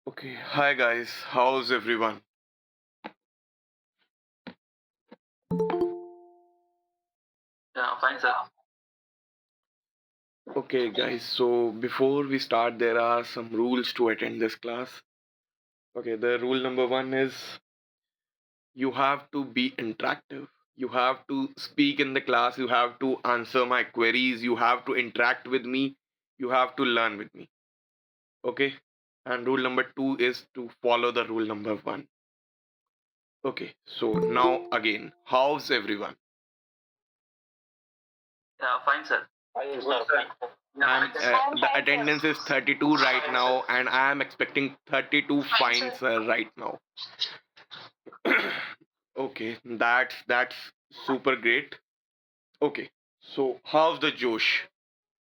Okay, hi guys, how's everyone? Yeah, fine, sir. Okay, guys, so before we start, there are some rules to attend this class. Okay, the rule number one is you have to be interactive. You have to speak in the class, you have to answer my queries, you have to interact with me, you have to learn with me. Okay, and rule number two is to follow the rule number one. Okay, so now again, how's everyone? Yeah, fine, sir. Fine, sir. Fine, sir. Yeah, I'm fine, sir. the attendance is 32 right Fine, sir. now, and I am expecting 32 fines right now. Okay, that's super great. Okay, so how's the Josh?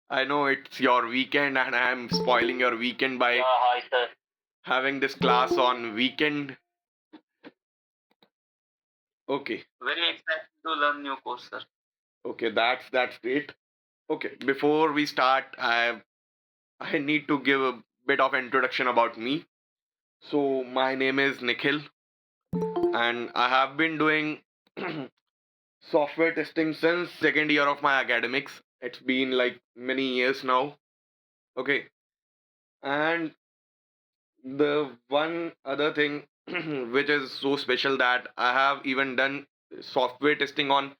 I know it's your weekend, and I'm spoiling your weekend by Yeah, hi, sir. having this class on weekend. Okay, Very excited to learn new course, sir. okay, that's great. Okay, before we start, I need to give a bit of introduction about me. So my name is Nikhil, and I have been doing software testing since second year of my academics. It's been like many years now. Okay, and the one other thing which is so special that I have even done software testing on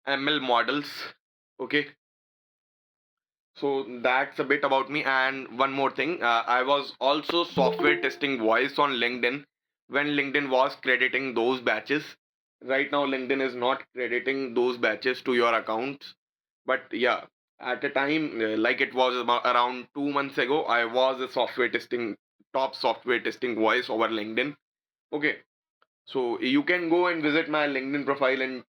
ML models. Okay, so that's a bit about me. And one more thing, I was also software testing voice on LinkedIn when LinkedIn was crediting those batches. Right now, LinkedIn is not crediting those batches to your accounts. But yeah, at a time like it was about around 2 months ago, I was a software testing top software testing voice over LinkedIn. Okay, so you can go and visit my LinkedIn profile and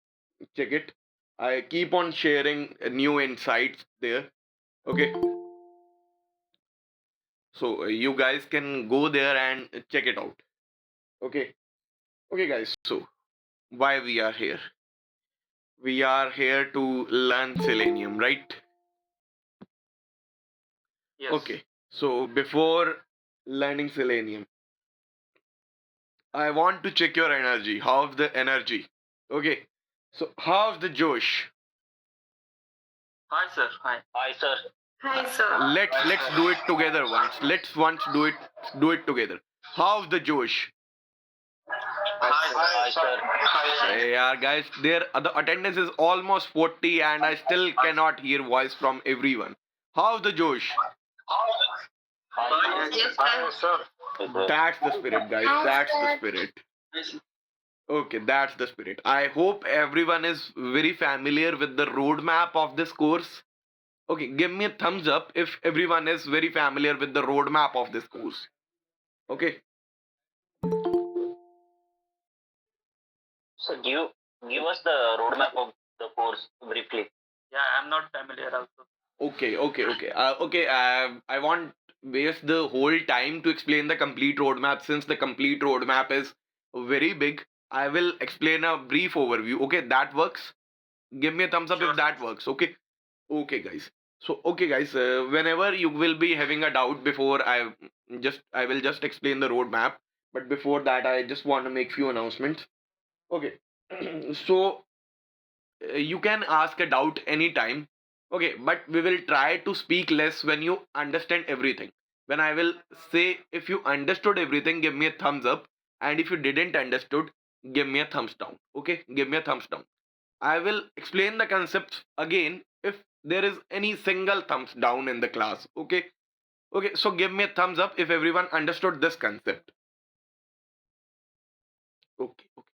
check it. I keep on sharing new insights there. Okay, so you guys can go there and check it out. Okay, okay, guys. So why we are here? We are here to learn Selenium, right? Yes. Okay. So before learning Selenium, I want to check your energy. How's the energy? Okay. So how's the Josh? Hi, sir. Hi. Hi, sir. Uh, Hi, sir. let's do it together once. Let's once do it together. How's the Josh? Hi, sir. Hi, sir. Yeah, guys, there the attendance is almost 40, and I still cannot hear voice from everyone. How's the Josh? Hi, yes, sir. That's the spirit, guys. That's the spirit. Yes. Okay, that's the spirit. I hope everyone is very familiar with the roadmap of this course. Okay, give me a thumbs up if everyone is very familiar with the roadmap of this course. Okay, So give us the roadmap of the course briefly. Yeah, I'm not familiar also. okay. I won't waste the whole time to explain the complete roadmap since the complete roadmap is very big. I will explain a brief overview. Okay, that works. Give me a thumbs up Sure, if that sir. works. Okay, okay, guys. So, okay, guys. Whenever you will be having a doubt before I will just explain the roadmap. But before that, I just want to make few announcements. Okay. So you can ask a doubt anytime. Okay, but we will try to speak less when you understand everything. When I will say if you understood everything, give me a thumbs up, and if you didn't understood, give me a thumbs down. Okay, give me a thumbs down. I will explain the concepts again if there is any single thumbs down in the class. Okay, okay, so give me a thumbs up if everyone understood this concept. Okay, okay.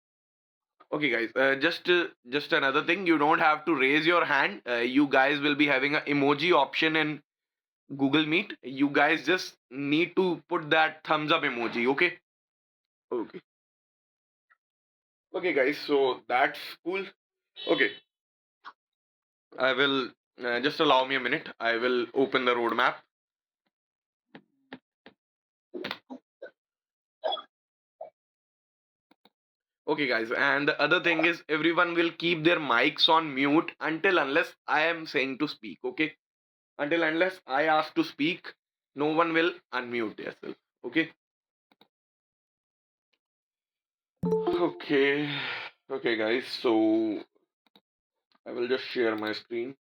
Okay, guys. Just another thing. You don't have to raise your hand. You guys will be having an emoji option in Google Meet. You guys just need to put that thumbs up emoji. Okay. Okay. Okay, guys. So that's cool. Okay. I will just allow me a minute. I will open the roadmap. Okay, guys. And the other thing is, everyone will keep their mics on mute until unless I am saying to speak. Okay. Until unless I ask to speak, no one will unmute yourself. Okay. Okay, okay, guys. So I will just share my screen.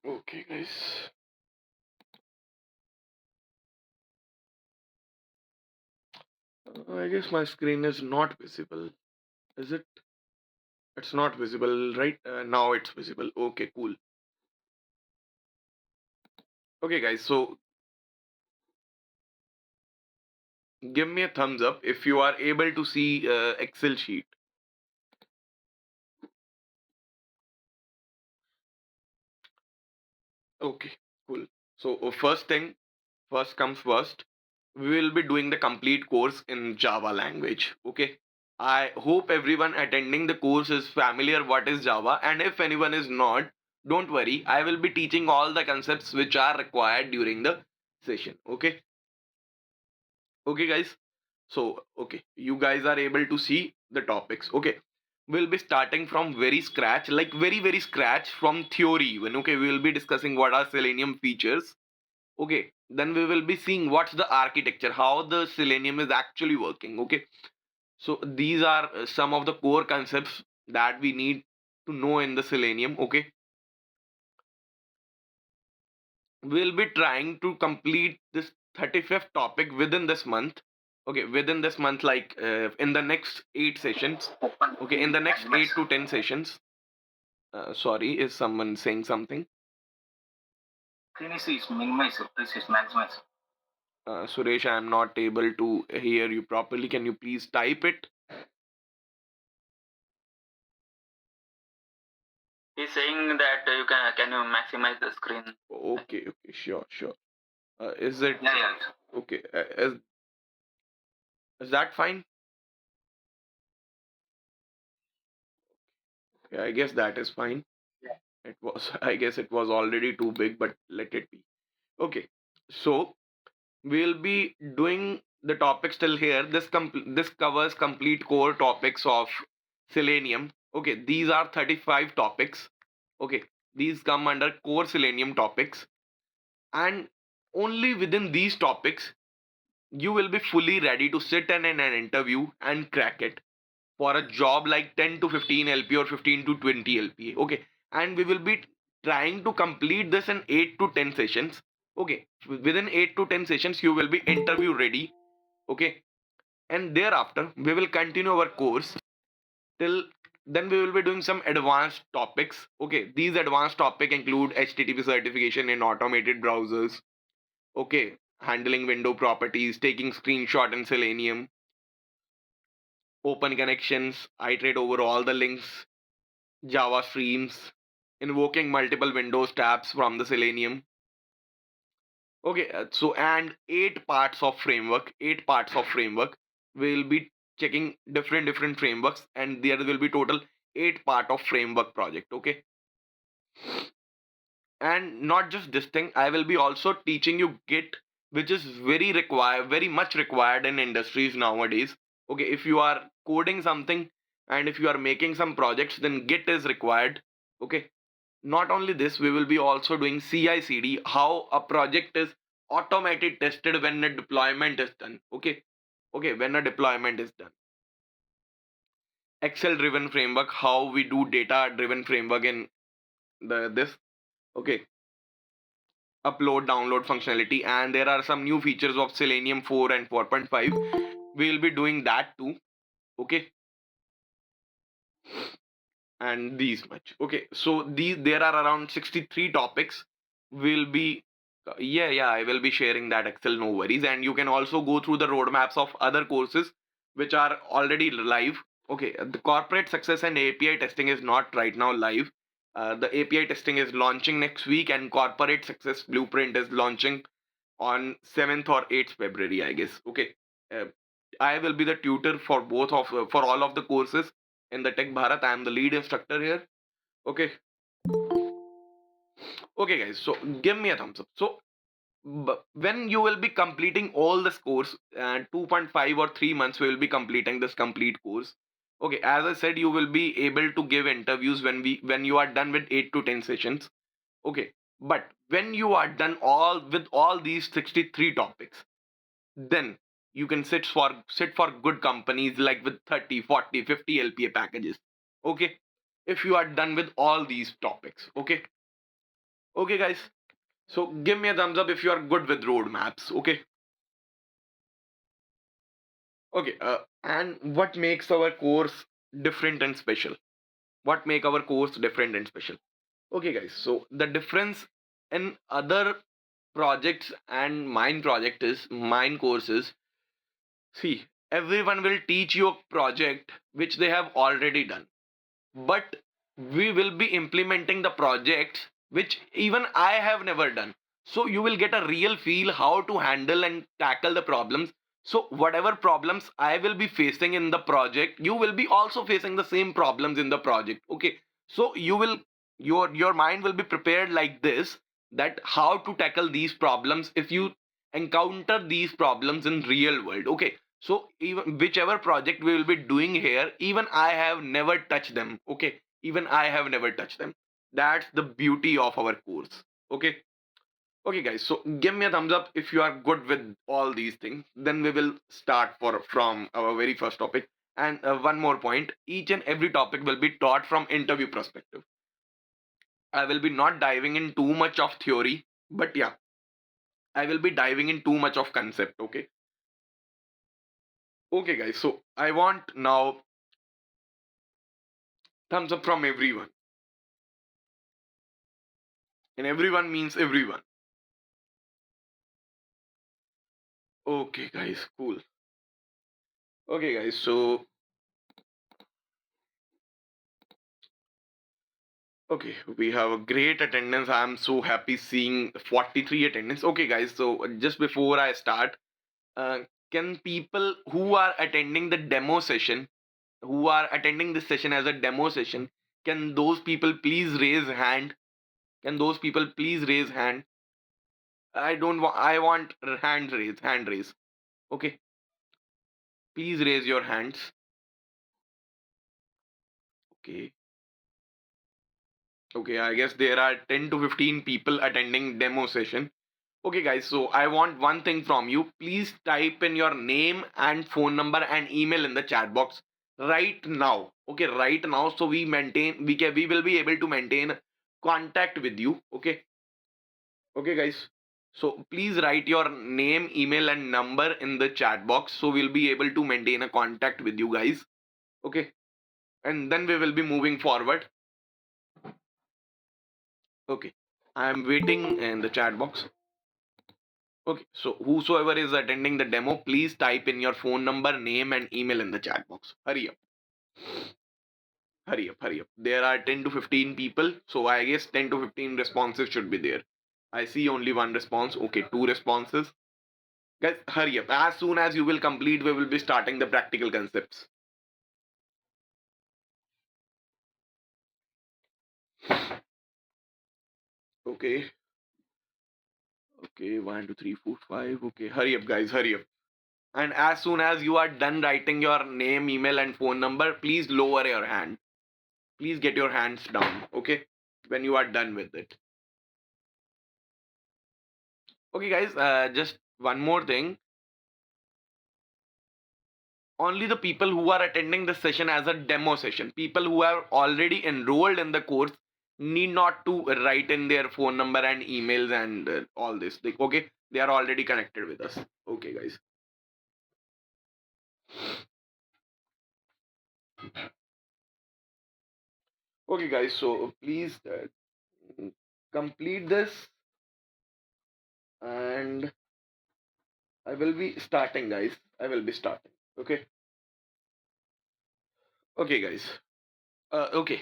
Okay, guys. I guess my screen is not visible. Is it? It's not visible, right? Now it's visible. Okay, cool. Okay, guys. So give me a thumbs up if you are able to see Excel sheet. Okay, cool. So first thing, first comes first. We will be doing the complete course in Java language. Okay. I hope everyone attending the course is familiar what is Java, and if anyone is not, don't worry. I will be teaching all the concepts which are required during the session. Okay. Okay, guys. So, okay, you guys are able to see the topics. Okay, we'll be starting from very scratch, like very scratch from theory even. Okay, we will be discussing what are Selenium features. Okay, then we will be seeing what's the architecture, how the Selenium is actually working. Okay, so these are some of the core concepts that we need to know in the Selenium. Okay, we'll be trying to complete this 35th topic within this month. Okay, within this month, like in the next 8 sessions. Okay, in the next 8 to 10 sessions. Sorry, is someone saying something? Finish is minimize, this is maximize. Suresh, I am not able to hear you properly. Can you please type it? He's saying that you can you maximize the screen? Okay, okay, sure. Is it Yeah, yeah. okay? Is that fine? Yeah, I guess that is fine. Yeah. It was, I guess it was already too big, but let it be. Okay, so we'll be doing the topics till here. This covers complete core topics of Selenium. Okay, these are 35 topics. Okay, these come under core Selenium topics, and only within these topics you will be fully ready to sit in an interview and crack it for a job like 10 to 15 LP or 15 to 20 LPA. Okay, and we will be trying to complete this in 8 to 10 sessions. Okay, within 8 to 10 sessions you will be interview ready. Okay, and thereafter we will continue our course till then. We will be doing some advanced topics. Okay, these advanced topic include HTTP certification in automated browsers. Okay, handling window properties, taking screenshot in Selenium, open connections, iterate over all the links, Java streams, invoking multiple Windows tabs from the Selenium. Okay, so and eight parts of framework. We'll be checking different frameworks, and there will be total 8 part of framework project. Okay, and not just this thing, I will be also teaching you Git, which is very much required in industries nowadays. Okay, if you are coding something and if you are making some projects, then Git is required. Okay, not only this, we will be also doing CI/CD, how a project is automated tested when a deployment is done. Okay, when a deployment is done. Excel driven framework, how we do data driven framework in the this. Okay, upload download functionality, and there are some new features of Selenium 4 and 4.5. We will be doing that too. Okay, and these much. Okay, so there are around 63 topics. We'll be yeah, I will be sharing that Excel, no worries. And you can also go through the roadmaps of other courses which are already live. Okay, the corporate success and API testing is not right now live. The API testing is launching next week, and corporate success blueprint is launching on 7th or 8th February, I guess. Okay. Uh, I will be the tutor for for all of the courses in the Tech Bharat. I am the lead instructor here. Okay. Okay, guys. So give me a thumbs up. So when you will be completing all this course, 2.5 or 3 months we will be completing this complete course. Okay, as I said, you will be able to give interviews when you are done with 8 to 10 sessions. Okay, But when you are done all with all these 63 topics, then you can sit for good companies like with 30, 40, 50 LPA packages. Okay, if you are done with all these topics. Okay, okay, guys. So give me a thumbs up if you are good with roadmaps. Okay, okay. And what makes our course different and special? What make our course different and special? Okay, guys. So the difference in other projects and mine courses. See, everyone will teach you a project which they have already done, but we will be implementing the projects which even I have never done. So you will get a real feel how to handle and tackle the problems. So whatever problems I will be facing in the project, you will be also facing the same problems in the project. Okay. So your mind will be prepared like this, that how to tackle these problems if you encounter these problems in real world. Okay. So even whichever project we will be doing here, even I have never touched them. Okay, even I have never touched them. That's the beauty of our course. Okay, okay, guys. So give me a thumbs up if you are good with all these things. Then we will start from our very first topic. And one more point: each and every topic will be taught from interview perspective. I will be not diving in too much of theory, but yeah, I will be diving in too much of concept. Okay, okay, guys. So I want now thumbs up from everyone, and everyone means everyone. Okay, guys, cool. Okay, guys, so okay, we have a great attendance. I'm so happy seeing 43 attendance. Okay, guys, so just before I start, uh, can people who are attending the demo session, who are attending this session as a demo session, can those people please raise hand? Can those people please raise hand? I don't want. I want hand raise. Hand raise. Okay, please raise your hands. Okay. Okay, I guess there are 10 to 15 people attending demo session. Okay, guys, so I want one thing from you. Please type in your name and phone number and email in the chat box right now. Okay, right now, so we will be able to maintain contact with you. Okay, okay, guys. So please write your name, email, and number in the chat box, so we'll be able to maintain a contact with you guys. Okay, and then we will be moving forward. Okay, I am waiting in the chat box. Okay, so whosoever is attending the demo, please type in your phone number, name, and email in the chat box. Hurry up, hurry up, hurry up. There are 10 to 15 people, so I guess 10 to 15 responses should be there. I see only one response. Okay, two responses. Guys, hurry up. As soon as you will complete, we will be starting the practical concepts. Okay, okay, one, two, three, four, five. Okay, hurry up, guys, hurry up. And as soon as you are done writing your name, email, and phone number, please lower your hand. Please get your hands down. Okay, when you are done with it. Okay, guys, just one more thing. Only the people who are attending the session as a demo session, people who are already enrolled in the course, need not to write in their phone number and emails and all this. Okay, they are already connected with us. Okay, guys. Okay, guys. So please complete this, and I will be starting, guys. I will be starting. Okay. Okay, guys. Okay.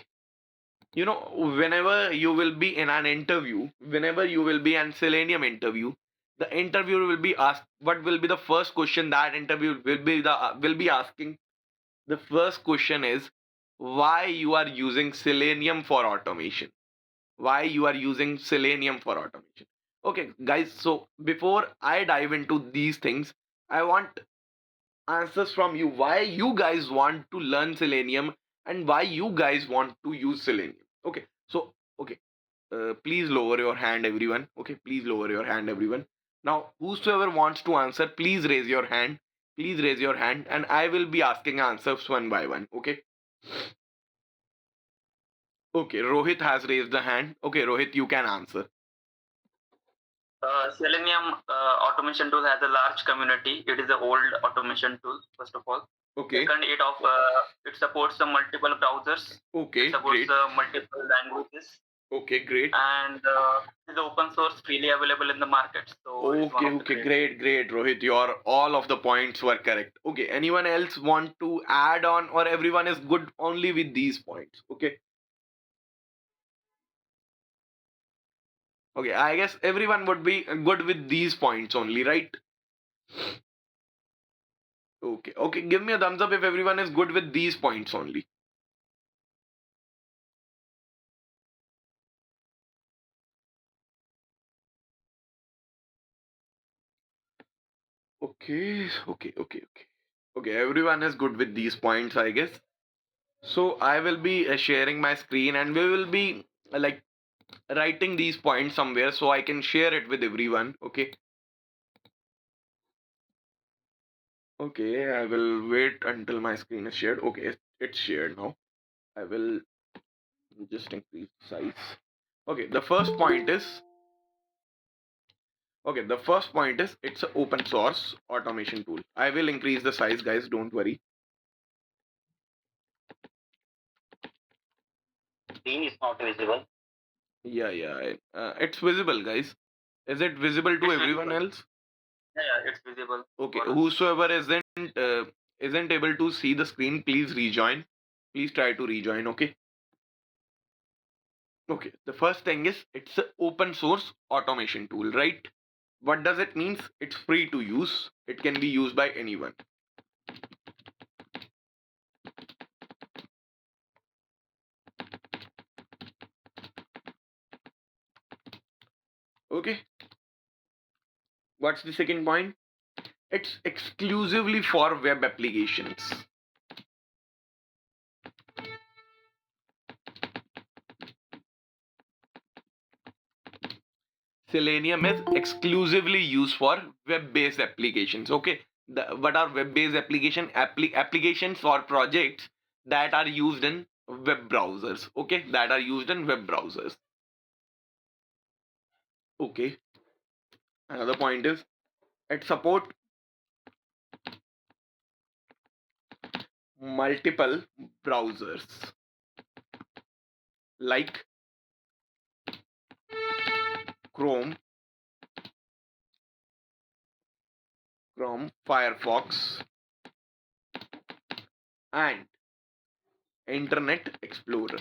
Whenever you will be in an interview, whenever you will be an Selenium interview, the interviewer will be asked what will be the first question that interview will be asking. The first question is why you are using Selenium for automation. Why you are using Selenium for automation. Okay, guys, so before I dive into these things, I want answers from you, why you guys want to learn Selenium and why you guys want to use Selenium. Okay, so okay, please lower your hand, everyone. Okay, please lower your hand, everyone. Now, whosoever wants to answer, please raise your hand. Please raise your hand, and I will be asking answers one by one. Okay. Okay, Rohit has raised the hand. Okay, Rohit, you can answer. Selenium automation tool has a large community. It is an old automation tool, first of all. Okay. Second, it supports the multiple browsers. It Okay, supports great. multiple languages, Okay, great. and it is open source, freely available in the market. So it is one Okay, of the okay, great. great, great, Rohit. Your all of the points were correct. Okay, anyone else want to add on, or everyone is good only with these points? Okay, okay. I guess everyone would be good with these points only, right? Okay, okay. Give me a thumbs up if everyone is good with these points only. Okay, okay, okay, okay. Okay, everyone is good with these points, I guess. So I will be sharing my screen, and we will be like writing these points somewhere so I can share it with everyone. Okay. Okay, I will wait until my screen is shared. Okay, it's shared now. I will just increase the size. Okay, the first point is it's an open source automation tool. I will increase the size, guys. Don't worry. Screen is not visible. Yeah, yeah. It's visible, guys. Is it visible to It's everyone visible. else? Yeah, it's visible Okay. for us. Whosoever isn't able to see the screen, please rejoin. Please try to rejoin. Okay. Okay. The first thing is it's an open source automation tool, right? What does it means? It's free to use. It can be used by anyone. Okay. What's the second point? It's exclusively for web applications. Selenium is exclusively used for web-based applications. Okay. What are web-based applications or projects that are used in web browsers? Okay, that are used in web browsers. Okay. Another point is it support multiple browsers like Chrome, Firefox, and Internet Explorer.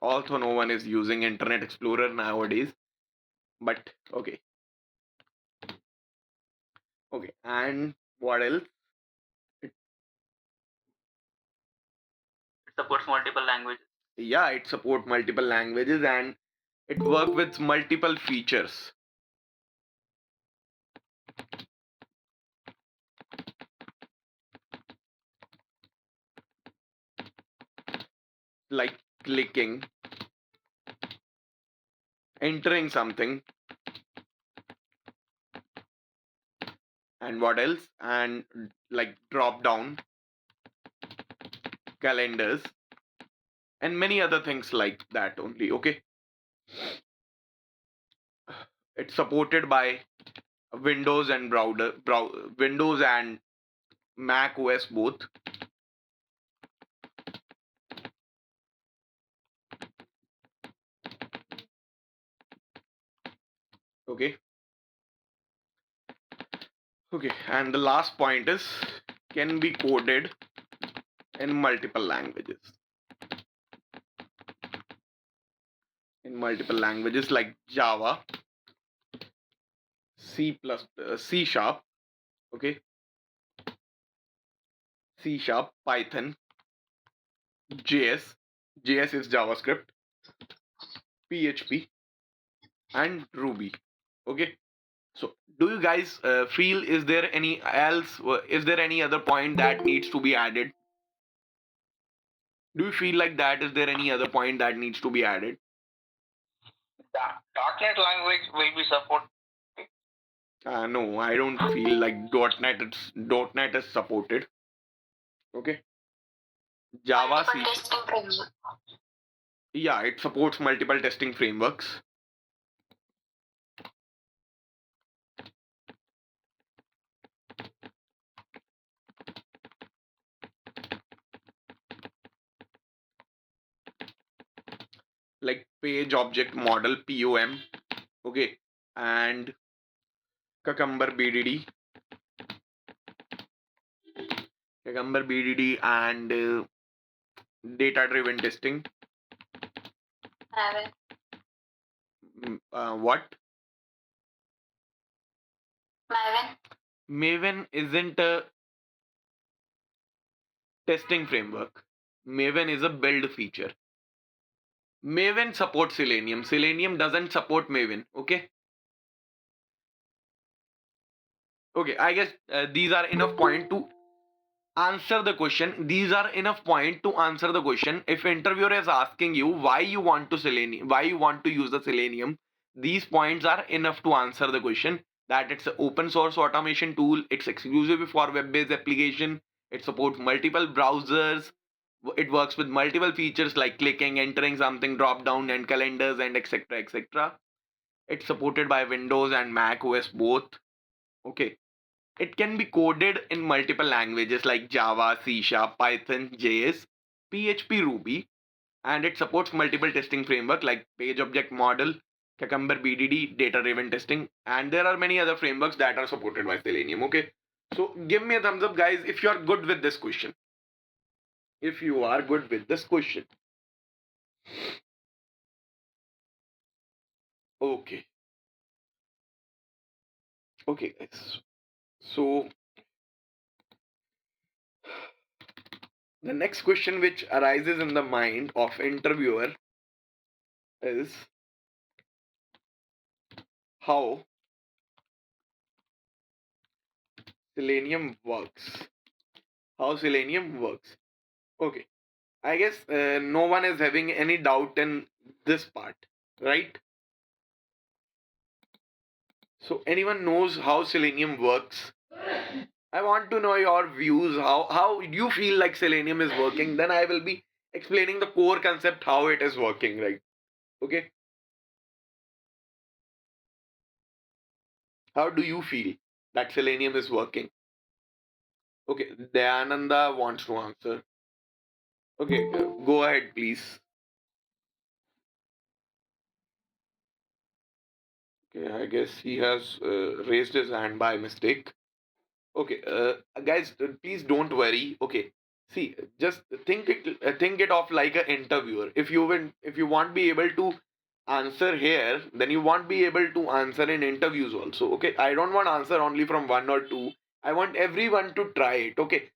Also, no one is using Internet Explorer nowadays, but okay, okay. And what else? It, It supports multiple languages. yeah, it support multiple languages and it work with multiple features like clicking, entering something, and what else? And like drop down, calendars, and many other things like that only. Okay, it's supported by Windows and Windows and Mac OS both. Okay, okay, and the last point is can be coded in multiple languages. In multiple languages like Java, C sharp, okay, C sharp, Python, JS, JS is JavaScript, PHP, and Ruby. Okay. So, do you guys feel is there any other point that needs to be added? Do you feel like that? Is there any other point that needs to be added? .NET language will be supported. No, I don't feel like .NET is supported. Okay, Java Multiple C. testing framework. Yeah, it supports multiple testing frameworks like Page Object Model (POM). Okay, and Cucumber BDD, and data driven testing. Maven. What? Maven. Maven isn't a testing framework. Maven is a build feature. Maven supports Selenium. Selenium doesn't support Maven. Okay. Okay. I guess these are enough point to answer the question. These are enough point to answer the question. If interviewer is asking you why you want to Selenium, why you want to use the Selenium, these points are enough to answer the question. That it's an open source automation tool. It's exclusive for web-based application. It supports multiple browsers. It works with multiple features like clicking, entering something, drop down, and calendars, and etc. etc. It's supported by Windows and Mac OS both. Okay. It can be coded in multiple languages like Java, C Sharp, Python, JS, PHP, Ruby, and it supports multiple testing framework like Page Object Model, Cucumber BDD, data driven testing, and there are many other frameworks that are supported by Selenium. Okay, so give me a thumbs up, guys, if you are good with this question. If you are good with this question. Okay, okay, guys. So the next question which arises in the mind of interviewer is how Selenium works. How Selenium works. Okay, I guess no one is having any doubt in this part, right? So anyone knows how Selenium works? I want to know your views. How you feel like Selenium is working? Then I will be explaining the core concept how it is working, right? Okay. How do you feel that Selenium is working? Okay, Dayananda wants to answer. Okay, go ahead, please. Okay, I guess he has raised his hand by mistake. Okay, guys, please don't worry. Okay, see, just think it off like an interviewer. If you won't be able to answer here, then you won't be able to answer in interviews also. Okay, I don't want answer only from one or two. I want everyone to try it. Okay,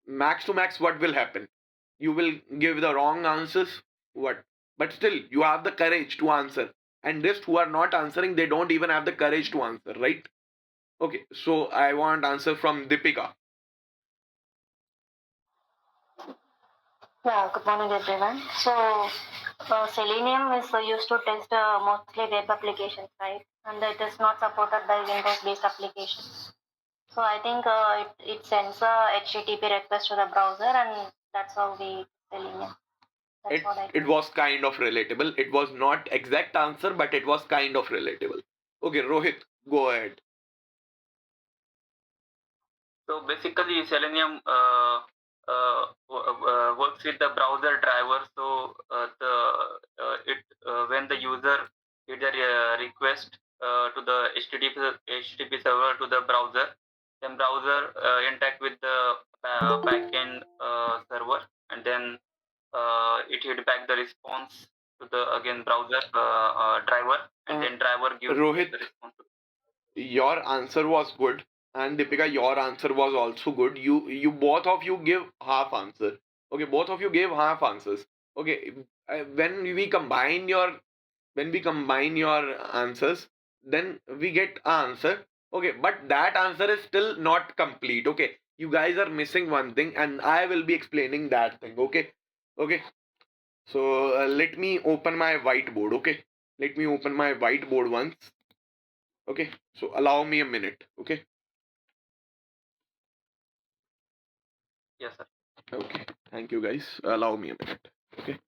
max to max, what will happen? You will give the wrong answers. What? But still, you have the courage to answer. And rest who are not answering, they don't even have the courage to answer, right? Okay, so I want answer from Deepika. Yeah, good morning everyone. So, Selenium is used to test mostly web applications, right? And it is not supported by Windows-based applications. So I think it sends a HTTP request to the browser, and that's how we Selenium. That's what I It think. was kind of relatable. It was not exact answer, but it was kind of relatable. Okay, Rohit, go ahead. So basically, Selenium works with the browser driver. So when the user either request to the HTTP server to the browser, then browser interact with the backend server, and then it hit back the response to the again browser driver, and then driver gives back Rohit, the response. your answer was good, and Deepika, your answer was also good. You both of you give half answer. Okay, both of you gave half answers. Okay, when we combine your answers, then we get answer. Okay, but that answer is still not complete. Okay, you guys are missing one thing, and I will be explaining that thing. Okay, okay. So let me open my whiteboard. Okay, Let me open my whiteboard once. Okay, so allow me a minute. Okay, Yes, sir. okay, thank you guys. Allow me a minute. Okay,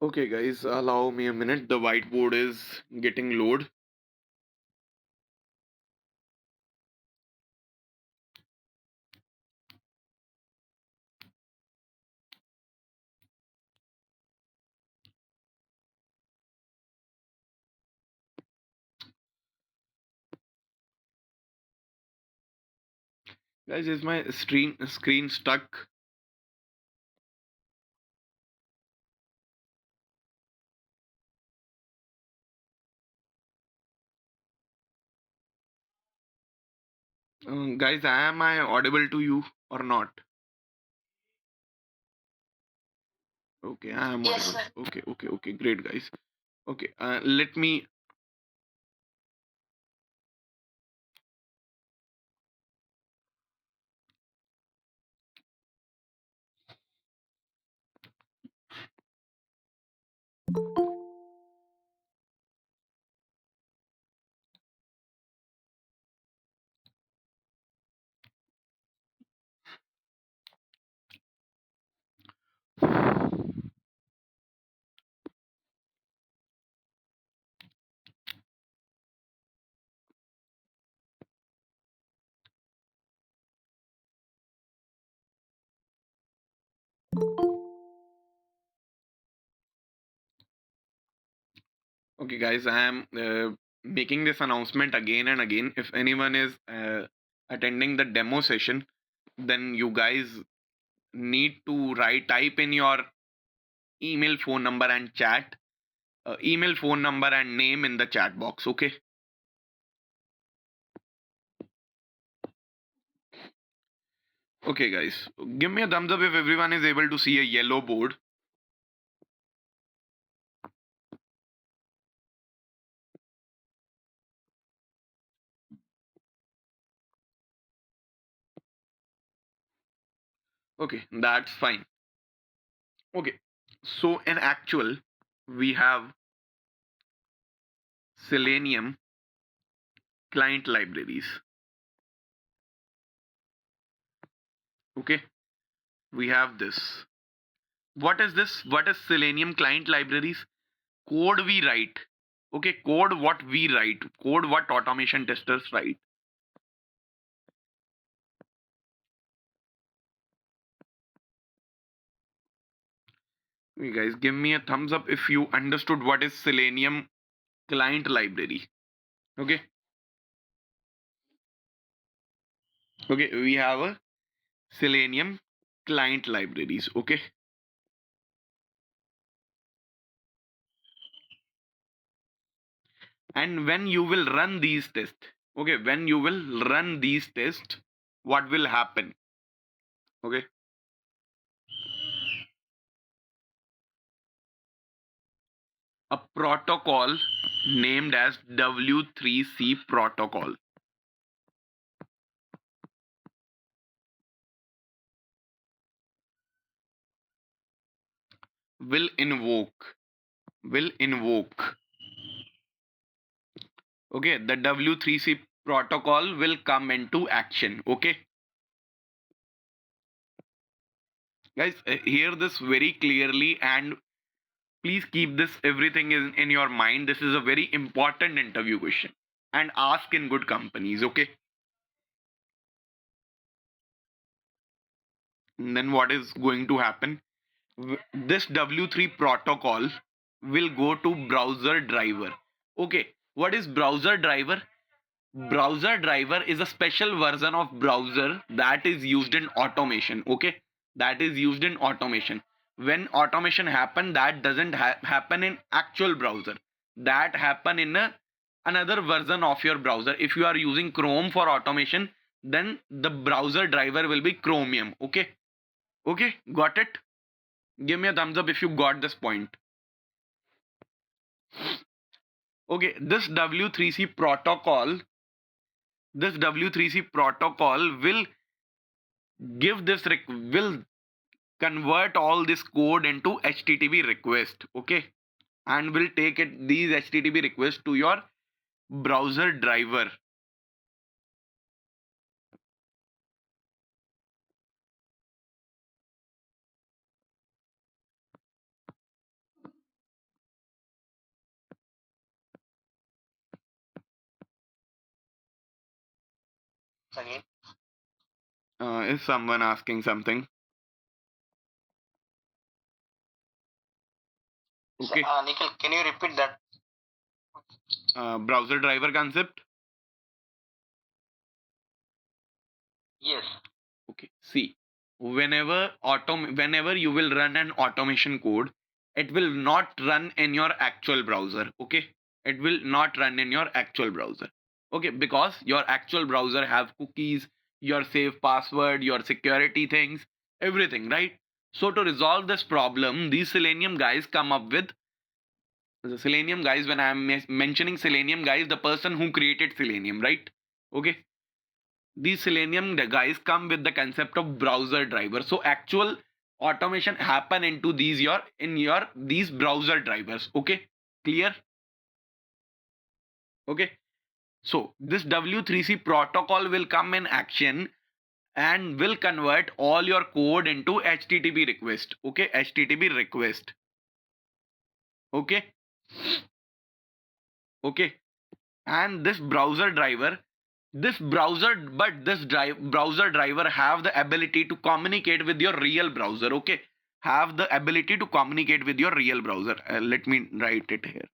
okay, guys, allow me a minute. The whiteboard is getting load. Guys, is my screen stuck? Guys, am I audible to you or not? Okay, I am Yes, audible. sir. Okay, great, guys. Okay, let me. Okay, guys, I am making this announcement again and again. If anyone is attending the demo session, then you guys need to write type in your email, phone number, and chat. Email, phone number, and name in the chat box. Okay. Okay, guys. Give me a thumbs up if everyone is able to see a yellow board. Okay, that's fine. Okay. So in actual, we have Selenium client libraries. Okay. We have this. What is this? What is Selenium client libraries? Code we write. Okay, code what we write. Code what automation testers write. You guys, give me a thumbs up if you understood what is Selenium client library. Okay. Okay, we have a Selenium client libraries. Okay. And when you will run these tests, okay, when you will run these tests, what will happen? Okay. A protocol named as W3C protocol will invoke. Okay, the W3C protocol will come into action. Okay, guys, hear this very clearly and please keep this everything in your mind. This is a very important interview question and ask in good companies. Okay, then what is going to happen? This W3 protocol will go to browser driver. Okay, what is browser driver? Browser driver is a special version of browser that is used in automation. Okay, that is used in automation. When automation happen, that doesn't happen in actual browser. That happen in another version of your browser. If you are using Chrome for automation, then the browser driver will be Chromium. Okay, okay, got it. Give me a thumbs up if you got this point. Okay, this W3C protocol will will convert all this code into HTTP request. Okay, and will take it these HTTP requests to your browser driver. Again. Is someone asking something? Okay, Nikhil, can you repeat that? browser driver concept. Yes. Okay, see, whenever you will run an automation code, it will not run in your actual browser. Okay, it will not run in your actual browser. Okay, because your actual browser have cookies, your safe password, your security things, everything, right? So to resolve this problem, these Selenium guys come up with the Selenium guys. When I am mentioning Selenium guys, the person who created Selenium, right? Okay, these Selenium guys come with the concept of browser driver. So actual automation happen into these browser drivers. Okay, clear? Okay, so this W3C protocol will come in action and will convert all your code into HTTP request. Okay, HTTP request. Okay, okay, and this browser driver have the ability to communicate with your real browser. Okay, have the ability to communicate with your real browser. Let me write it here.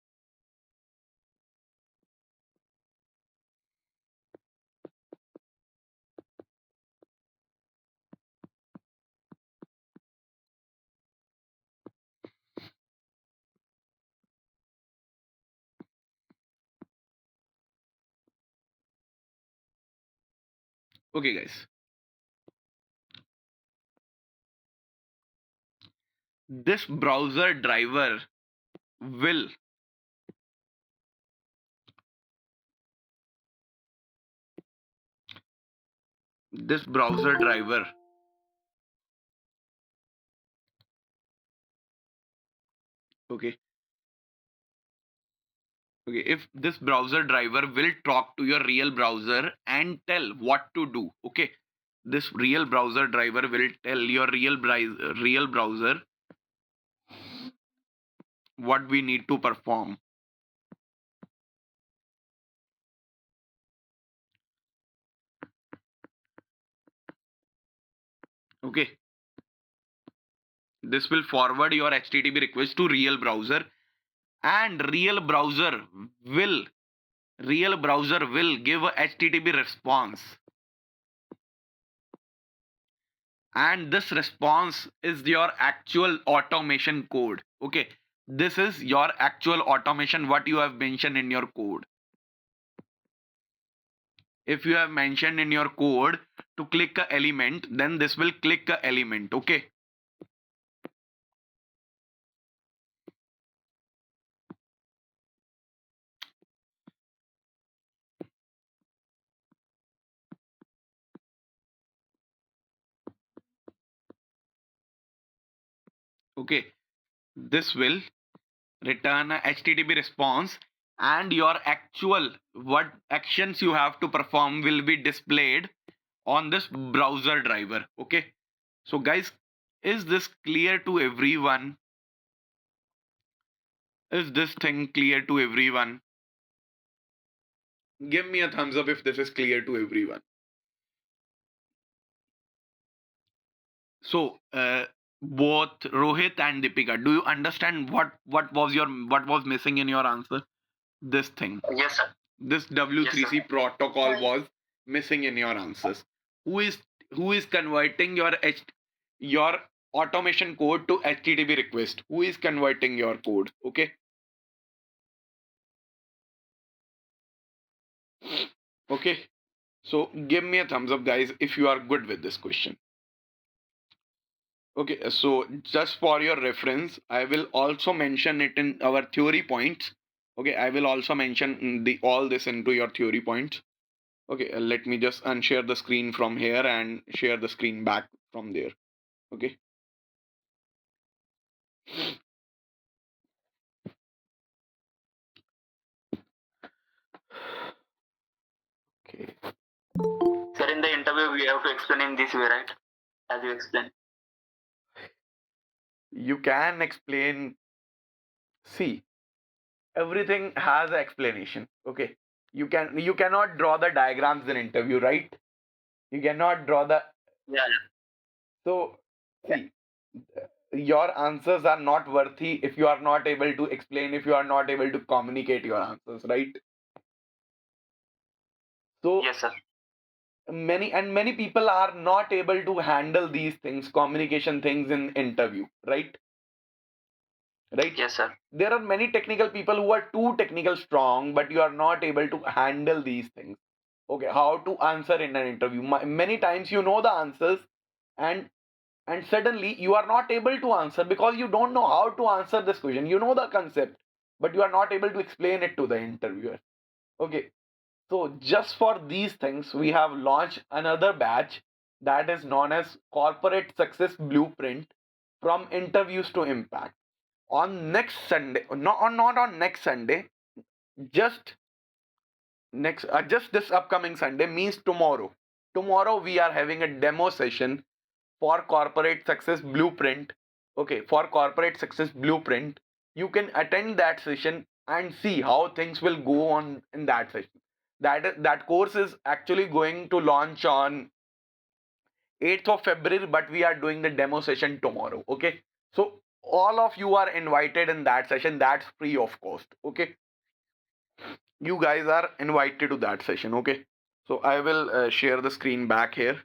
Okay, guys, this browser driver will this browser driver okay, okay, if this browser driver will talk to your real browser and tell what to do. Okay, this real browser driver will tell your real browser what we need to perform. Okay, this will forward your HTTP request to real browser, and will real browser will give a HTTP response, and this response is your actual automation code. Okay, this is your actual automation what you have mentioned in your code. If you have mentioned in your code to click a element, then this will click a element. Okay, okay, this will return a HTTP response, and your actual what actions you have to perform will be displayed on this browser driver. Okay, so guys, is this clear to everyone? Is this thing clear to everyone? Give me a thumbs up if this is clear to everyone. So, both Rohit and Deepika, do you understand what was missing in your answer? This thing, Yes, sir. this Yes, sir. W3C protocol was missing in your answers. Who is who is converting your automation code to HTTP request? Who is converting your code? Okay, okay. So give me a thumbs up, guys, if you are good with this question. Okay, so just for your reference, I will also mention it in our theory points. Okay, I will also mention the all this into your theory points. Okay, let me just unshare the screen from here and share the screen back from there. Okay. Okay. Sir, in the interview, we have to explain in this way, right? As you explained. You can explain. See, everything has an explanation. Okay. You cannot draw the diagrams in interview, right? You cannot draw the. Yeah, So see, your answers are not worthy if you are not able to explain, if you are not able to communicate your answers, right? yeah. So Yes, sir. many people are not able to handle these things, communication things in interview, right? Yes, sir. There are many technical people who are too technical strong, but you are not able to handle these things. Okay, how to answer in an interview? Many times you know the answers, and suddenly you are not able to answer because you don't know how to answer this question. You know the concept, but you are not able to explain it to the interviewer. Okay, so just for these things, we have launched another batch that is known as Corporate Success Blueprint from Interviews to Impact. On next Sunday, not on next Sunday, just just this upcoming Sunday, means tomorrow. Tomorrow we are having a demo session for Corporate Success Blueprint. Okay, for Corporate Success Blueprint, you can attend that session and see how things will go on in that session. That course is actually going to launch on 8th of February, but we are doing the demo session tomorrow. Okay, so all of you are invited in that session. That's free of cost. Okay, you guys are invited to that session. Okay, so I will share the screen back here.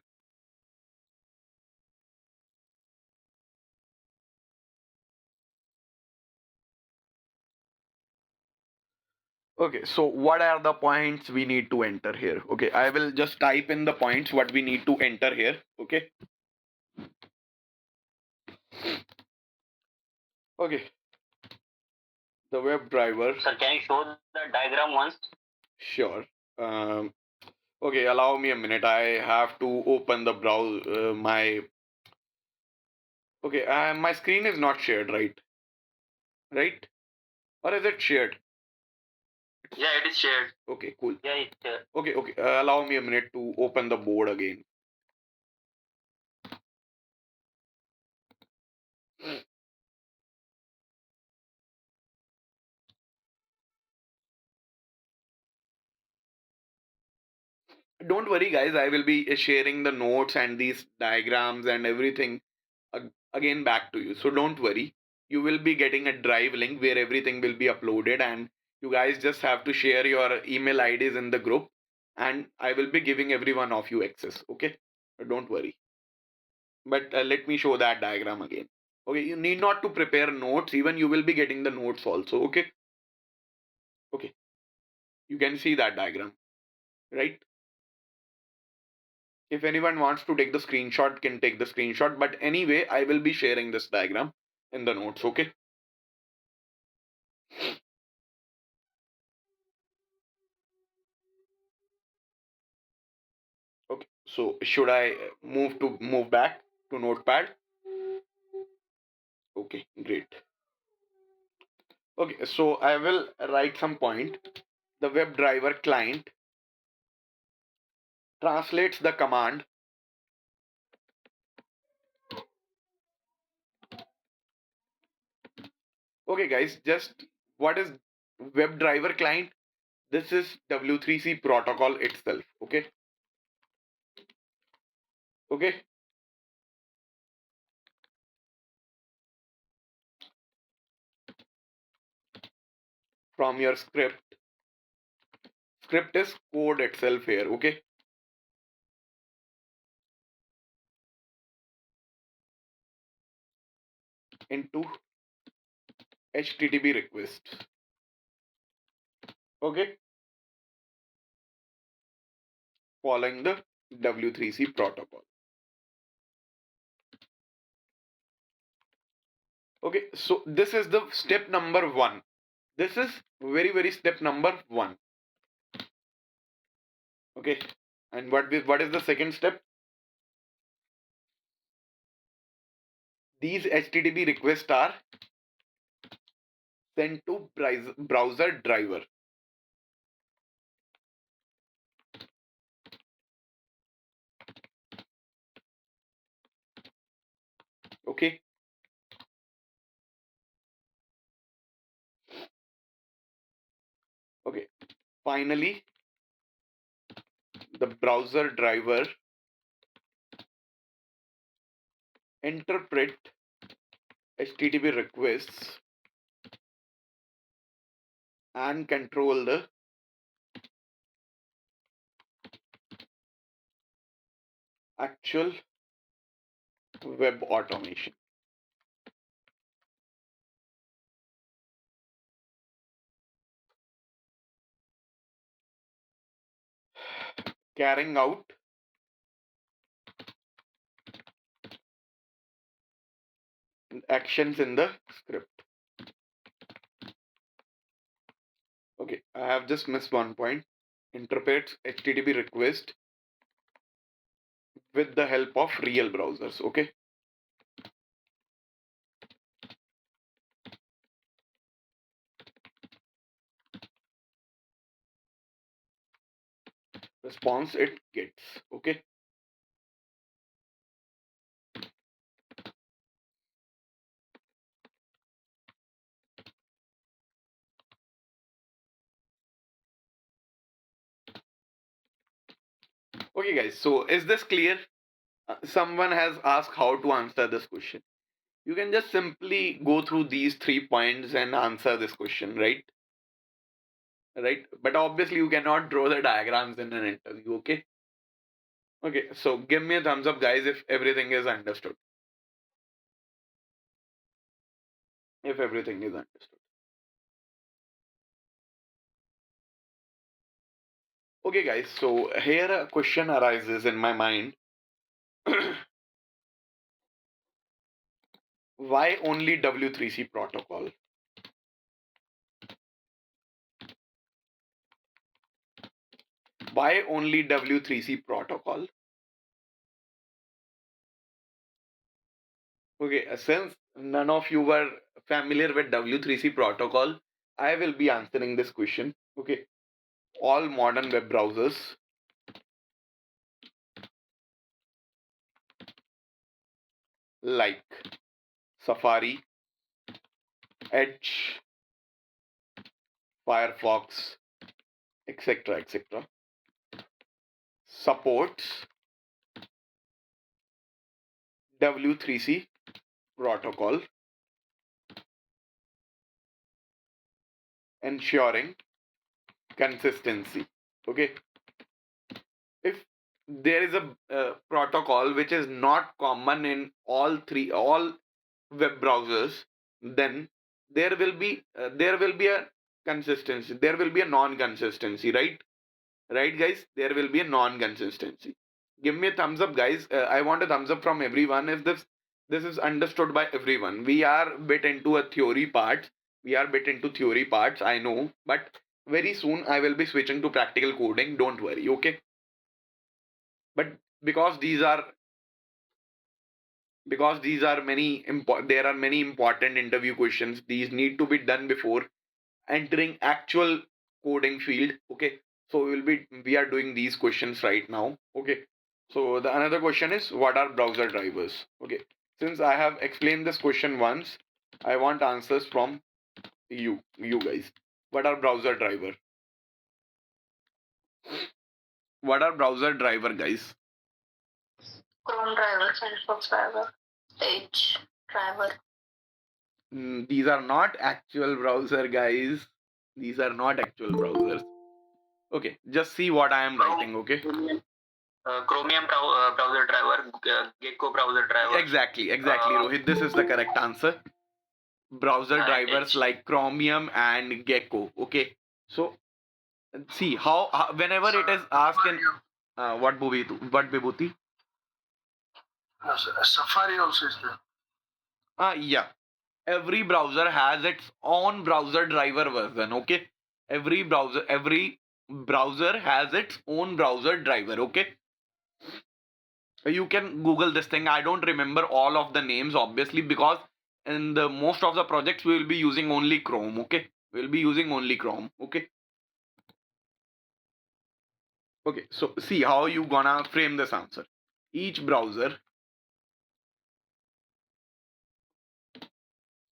Okay, so what are the points we need to enter here? Okay, I will just type in the points what we need to enter here. Okay, okay, the web driver. Sir, can you show the diagram once? Sure. Um, okay, allow me a minute. I have to open the browser. My okay, my screen is not shared, right? Right? Or is it shared? Yeah, it is shared. Okay, cool. Yeah, it's shared. Okay, okay. Allow me a minute to open the board again. Don't worry, guys. I will be sharing the notes and these diagrams and everything again back to you. So don't worry. You will be getting a drive link where everything will be uploaded, and you guys just have to share your email IDs in the group, and I will be giving every one of you access. Okay? So don't worry. But let me show that diagram again. Okay, you need not to prepare notes. Even you will be getting the notes also. Okay? Okay. You can see that diagram, right? If anyone wants to take the screenshot, can take the screenshot. But anyway, I will be sharing this diagram in the notes. Okay. Okay. So should I move back to Notepad? Okay, great. Okay, so I will write some point. The WebDriver client translates the command. Okay, guys, just what is WebDriver client? This is W3C protocol itself. Okay. Okay. from your script. Script is code itself here, okay? Into HTTP request. Okay, following the W3C protocol. Okay, so this is the step number one. This is very step number one. Okay, and what is the second step? These HTTP requests are sent to browser driver. Okay, okay. Finally, the browser driver interpret HTTP requests and control the actual web automation. Carrying out actions in the script. Okay, I have just missed one point. Interprets HTTP request with the help of real browsers. Okay, response it gets. Okay, okay, guys. So is this clear? Someone has asked how to answer this question. You can just simply go through these 3 points and answer this question, right? Right. But obviously, you cannot draw the diagrams in an interview. Okay. Okay. So give me a thumbs up, guys, if everything is understood. If everything is understood. Okay, guys. So here a question arises in my mind. Why only W3C protocol? Why only W3C protocol? Okay, since none of you were familiar with W3C protocol, I will be answering this question. Okay, all modern web browsers like Safari, Edge, Firefox, etc. supports W3C protocol, ensuring consistency. Okay, if there is a protocol which is not common in all web browsers, then there will be a consistency, there will be a non-consistency, right guys, there will be a non-consistency. Give me a thumbs up, guys. I want a thumbs up from everyone if this is understood by everyone. We are bit into theory parts, I know, but very soon I will be switching to practical coding, don't worry. Okay, but because these are there are many important interview questions, these need to be done before entering actual coding field. Okay, so we are doing these questions right now. Okay, so the another question is, what are browser drivers? Okay, since I have explained this question once, I want answers from you guys. What are browser driver? What are browser driver, guys? Chrome driver, Firefox driver, Edge driver. These are not actual browser, guys. These are not actual browsers. Okay, just see what I am writing. Okay. Chromium browser driver, Gecko browser driver. Exactly, Rohit. This is the correct answer. Browser And drivers H. like Chromium and Gecko. Okay. So see how whenever it is asked in what Vibhuti? Safari also is there. Yeah. Every browser has its own browser driver version. Okay. Every browser has its own browser driver. Okay. You can Google this thing. I don't remember all of the names obviously, because in the most of the projects we will be using only Chrome. Okay. We'll be using only Chrome. Okay. Okay. So see how you gonna frame this answer. Each browser,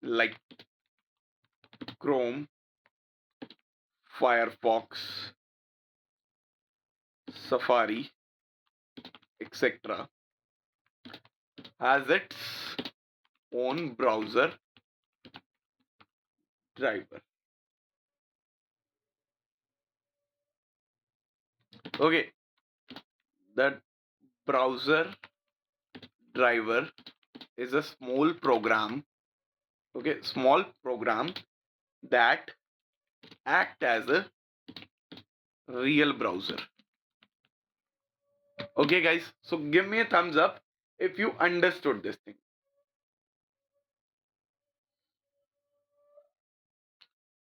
like Chrome, Firefox, Safari, etc., has its own browser driver. Okay, that browser driver is a small program. Okay, small program that act as a real browser. Okay, guys. So give me a thumbs up if you understood this thing.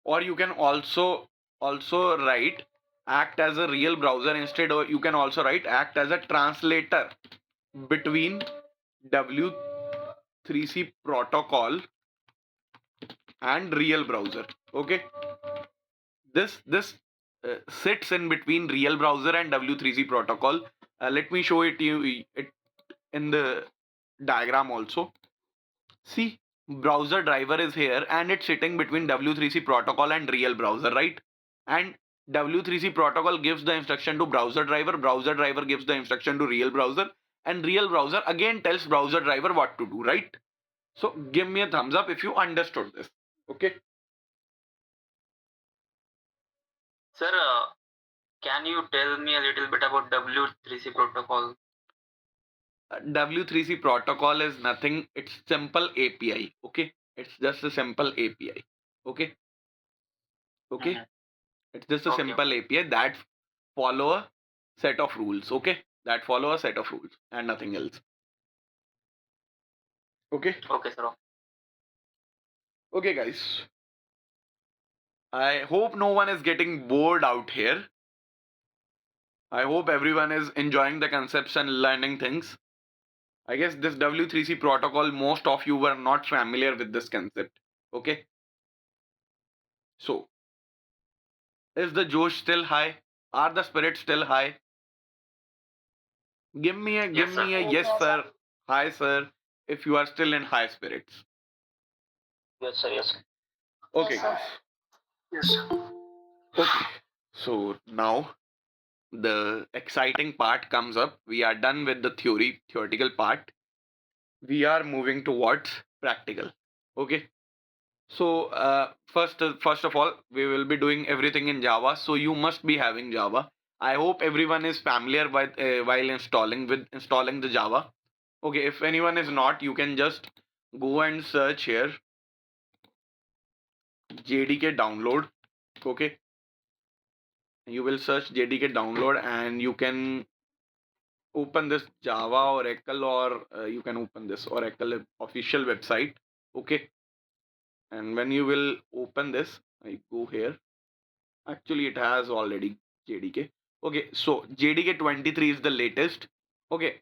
Or you can also write act as a real browser instead, or you can also write act as a translator between W3C protocol and real browser. Okay, this sits in between real browser and W3C protocol. Let me show it to you it in the diagram also. See, browser driver is here and it's sitting between W3C protocol and real browser, right? And W3C protocol gives the instruction to browser driver gives the instruction to real browser, and real browser again tells browser driver what to do, right? So give me a thumbs up if you understood this. Okay. Sir, can you tell me a little bit about W3C protocol? W3C protocol is nothing, it's simple API. Okay. It's just a simple API. Okay. Okay. Mhm. It's just a Okay. simple API that follow a set of rules. Okay. That follow a set of rules and nothing else. Okay. Okay, sir. Okay, guys. I hope no one is getting bored out here. I hope everyone is enjoying the concepts and learning things. I guess this W3C protocol, most of you were not familiar with this concept. Okay. So, is the Josh still high? Are the spirits still high? Give Yes, sir. me a yes, sir. Hi, sir. If you are still in high spirits. Yes, sir. Yes. Okay, guys. Yes, sir. Okay. So now the exciting part comes up. We are done with the theoretical part. We are moving towards practical. Okay. So first of all, we will be doing everything in Java. So you must be having Java. I hope everyone is familiar with while installing the Java. Okay, if anyone is not, you can just go and search here JDK download. Okay, you will search JDK download and you can open this Java Oracle, or you can open this Oracle official website. Okay, and when you will open this, I go here. Actually, it has already JDK. Okay, so JDK 23 is the latest. Okay,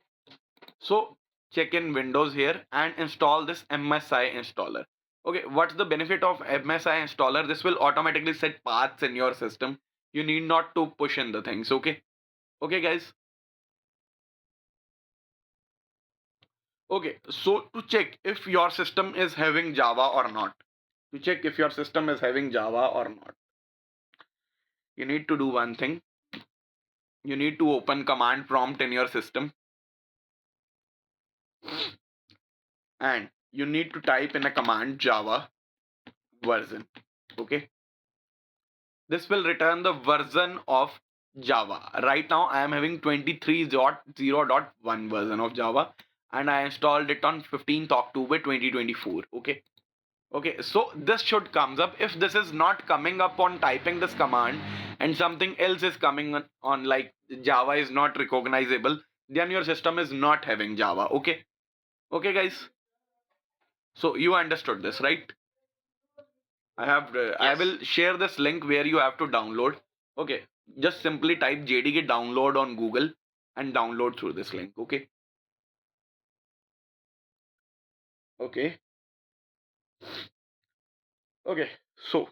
so check in Windows here and install this MSI installer. Okay, what's the benefit of MSI installer? This will automatically set paths in your system. You need not to push in the things. Okay, okay, guys. Okay, so to check if your system is having Java or not, to check if your system is having Java or not, you need to do one thing. You need to open command prompt in your system and you need to type in a command Java version. Okay, this will return the version of Java. Right now I am having 23.0.1 version of Java, and I installed it on 15th October 2024. Okay. Okay, so this should comes up. If this is not coming up on typing this command and something else is coming on like Java is not recognizable, then your system is not having Java. Okay. Okay, guys. So you understood this, right? I Yes. will share this link where you have to download. Okay, just simply type JDK download on Google and download through this link. Okay. Okay. Okay. So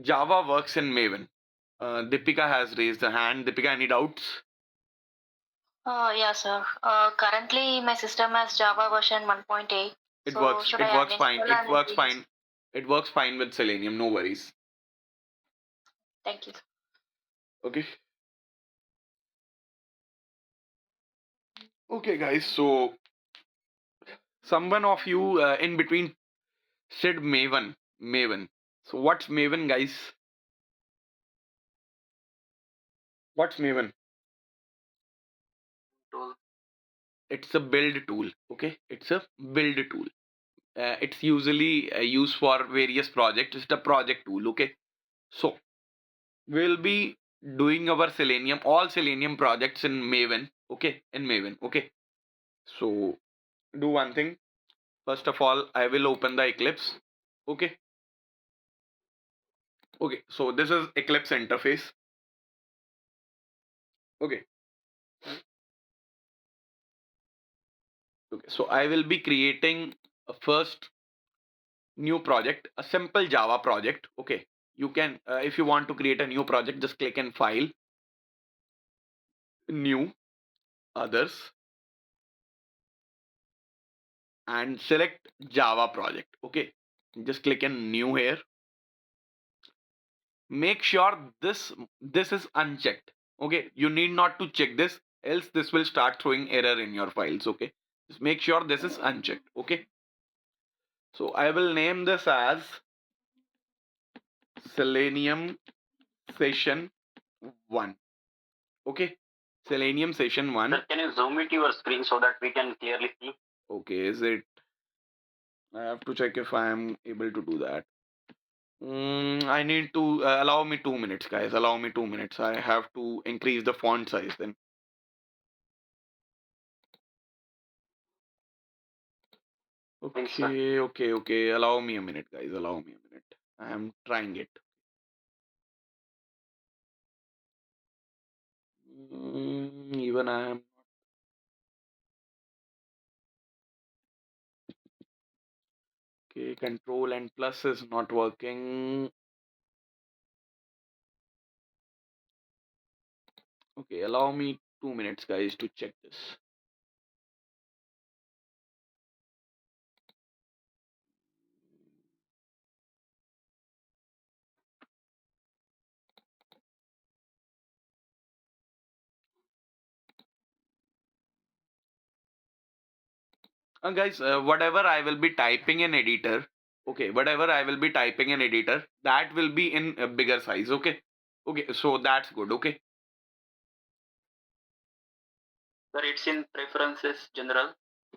Java works in Maven. Deepika has raised her hand. Deepika, any doubts? Yeah, sir. Currently, my system has Java version 1.8. It So, works. should It I works fine. uninstall It and works reinstall? fine. It works fine with Selenium. No worries. Thank you. Okay. Okay, guys. So someone of you in between said Maven. Maven. So what's Maven, guys? What's Maven? Tool. It's a build tool. Okay, it's a build tool. It's usually used for various projects. It's a project tool. Okay, so we'll be doing our Selenium, all Selenium projects in Maven. Okay, in Maven. Okay, so do one thing. First of all, I will open the Eclipse. Okay, okay. So this is Eclipse interface. Okay, okay. So I will be creating a first new project, a simple Java project. Okay, you can if you want to create a new project, just click in File, New, Others, and select Java project. Okay, just click in New here. Make sure this is unchecked. Okay, you need not to check this, else this will start throwing error in your files. Okay, just make sure this is unchecked. Okay, so I will name this as Selenium Session 1. Okay, Selenium Session 1. Sir, can you zoom it your screen so that we can clearly see? Okay, is it? I have to check if I am able to do that. I need to allow me 2 minutes, guys. Allow me 2 minutes. I have to increase the font size then. Thanks, sir. Okay, okay, okay. Allow me a minute, guys. Allow me a minute. I am trying it. Even I am. Okay, control and plus is not working. Okay, allow me 2 minutes, guys, to check this. Guys, whatever I will be typing in editor, okay, whatever I will be typing in editor, that will be in a bigger size. Okay, okay, so that's good. Okay, Sir, it's in preferences, general,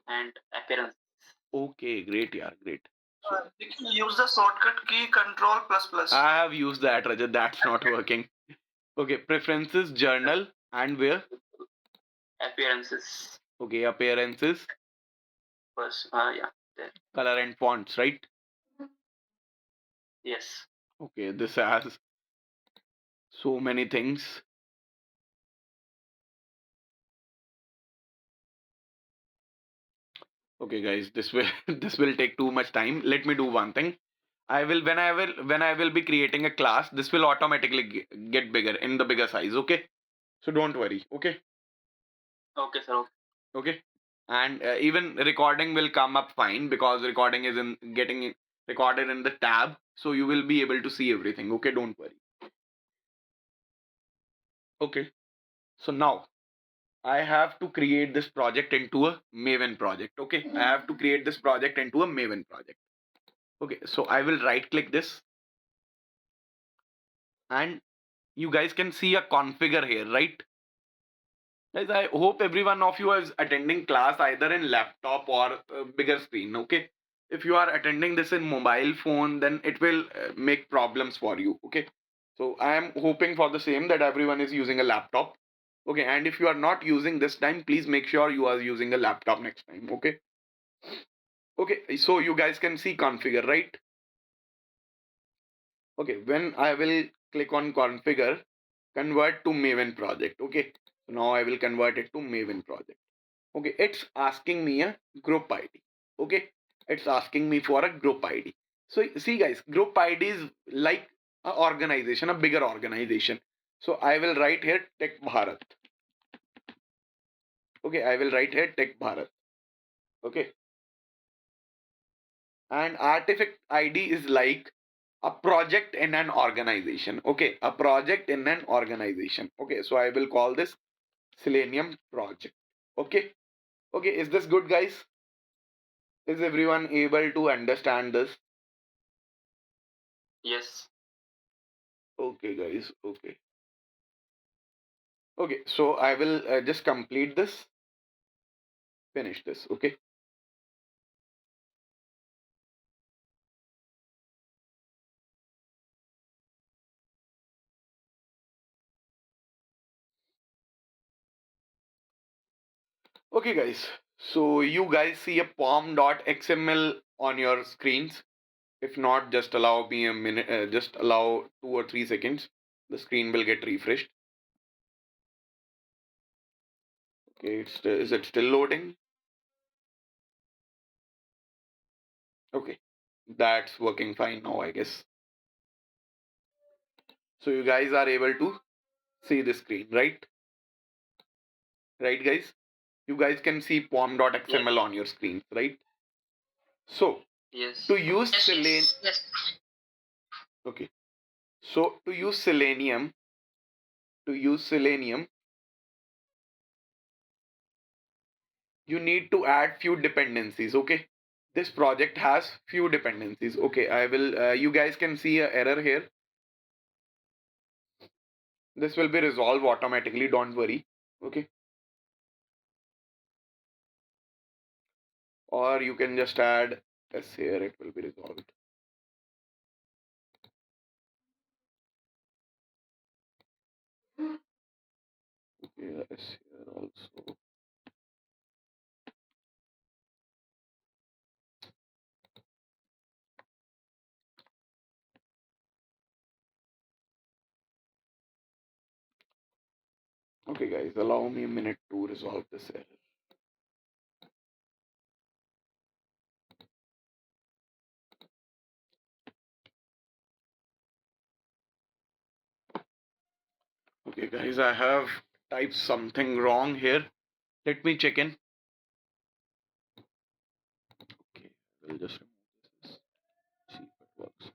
and appearance. okay, great, yeah, great. So You can use the shortcut key Control plus plus. I have used that, Rajat. That's not working. Okay, preferences, journal, and where? Appearances Okay, appearances, first. Yeah. There. color and fonts, right? Yes. Okay, this has so many things. Okay, guys, this will this will take too much time. Let me do one thing. I will when I will be creating a class, this will automatically get bigger in the bigger size. Okay, so don't worry. Okay, Okay, sir. Okay. okay, and even recording will come up fine because recording is in getting recorded in the tab, so you will be able to see everything. Okay, don't worry. Okay, so now I have to create this project into a Maven project. Okay, I have to create this project into a Maven project. Okay, so I will right click this and you guys can see a configure here, right? Guys, I hope every one of you is attending class either in laptop or bigger screen. Okay, if you are attending this in mobile phone, then it will make problems for you. Okay, so I am hoping for the same that everyone is using a laptop. Okay, and if you are not using this time, please make sure you are using a laptop next time. Okay, okay, so you guys can see configure, right? Okay, when I will click on configure, convert to Maven project. Okay, so now I will convert it to Maven project. Okay, it's asking me a group ID. Okay, it's asking me for a group ID. So see guys, group ID is like a organization, a bigger organization. So I will write here Tech Bharat. Okay, I will write here Tech Bharat. Okay, and artifact ID is like a project in an organization. Okay, a project in an organization. Okay, so I will call this Selenium project. Okay, okay, is this good, guys? Is everyone able to understand this? Yes. Okay, guys. Okay. Okay, so I will just complete this, finish this. Okay. Okay, guys. So you guys see a pom.xml on your screens. If not, just allow me a minute, just allow 2 or 3 seconds. The screen will get refreshed. Okay, is it still loading? Okay, that's working fine now, I guess. So you guys are able to see the screen, right? Right, guys? You guys can see Yes. pom.xml on your screens, right? So Yes. to use Selenium, okay. So to use Selenium, you need to add few dependencies. Okay, this project has few dependencies. Okay, I will. You guys can see a error here. This will be resolved automatically. Don't worry. Okay, or you can just add s here. It will be resolved. Okay, s here also. Okay, guys, allow me a minute to resolve this error. Okay, guys, I have typed something wrong here. Let me check in. Okay, we'll just remove this. See if it works.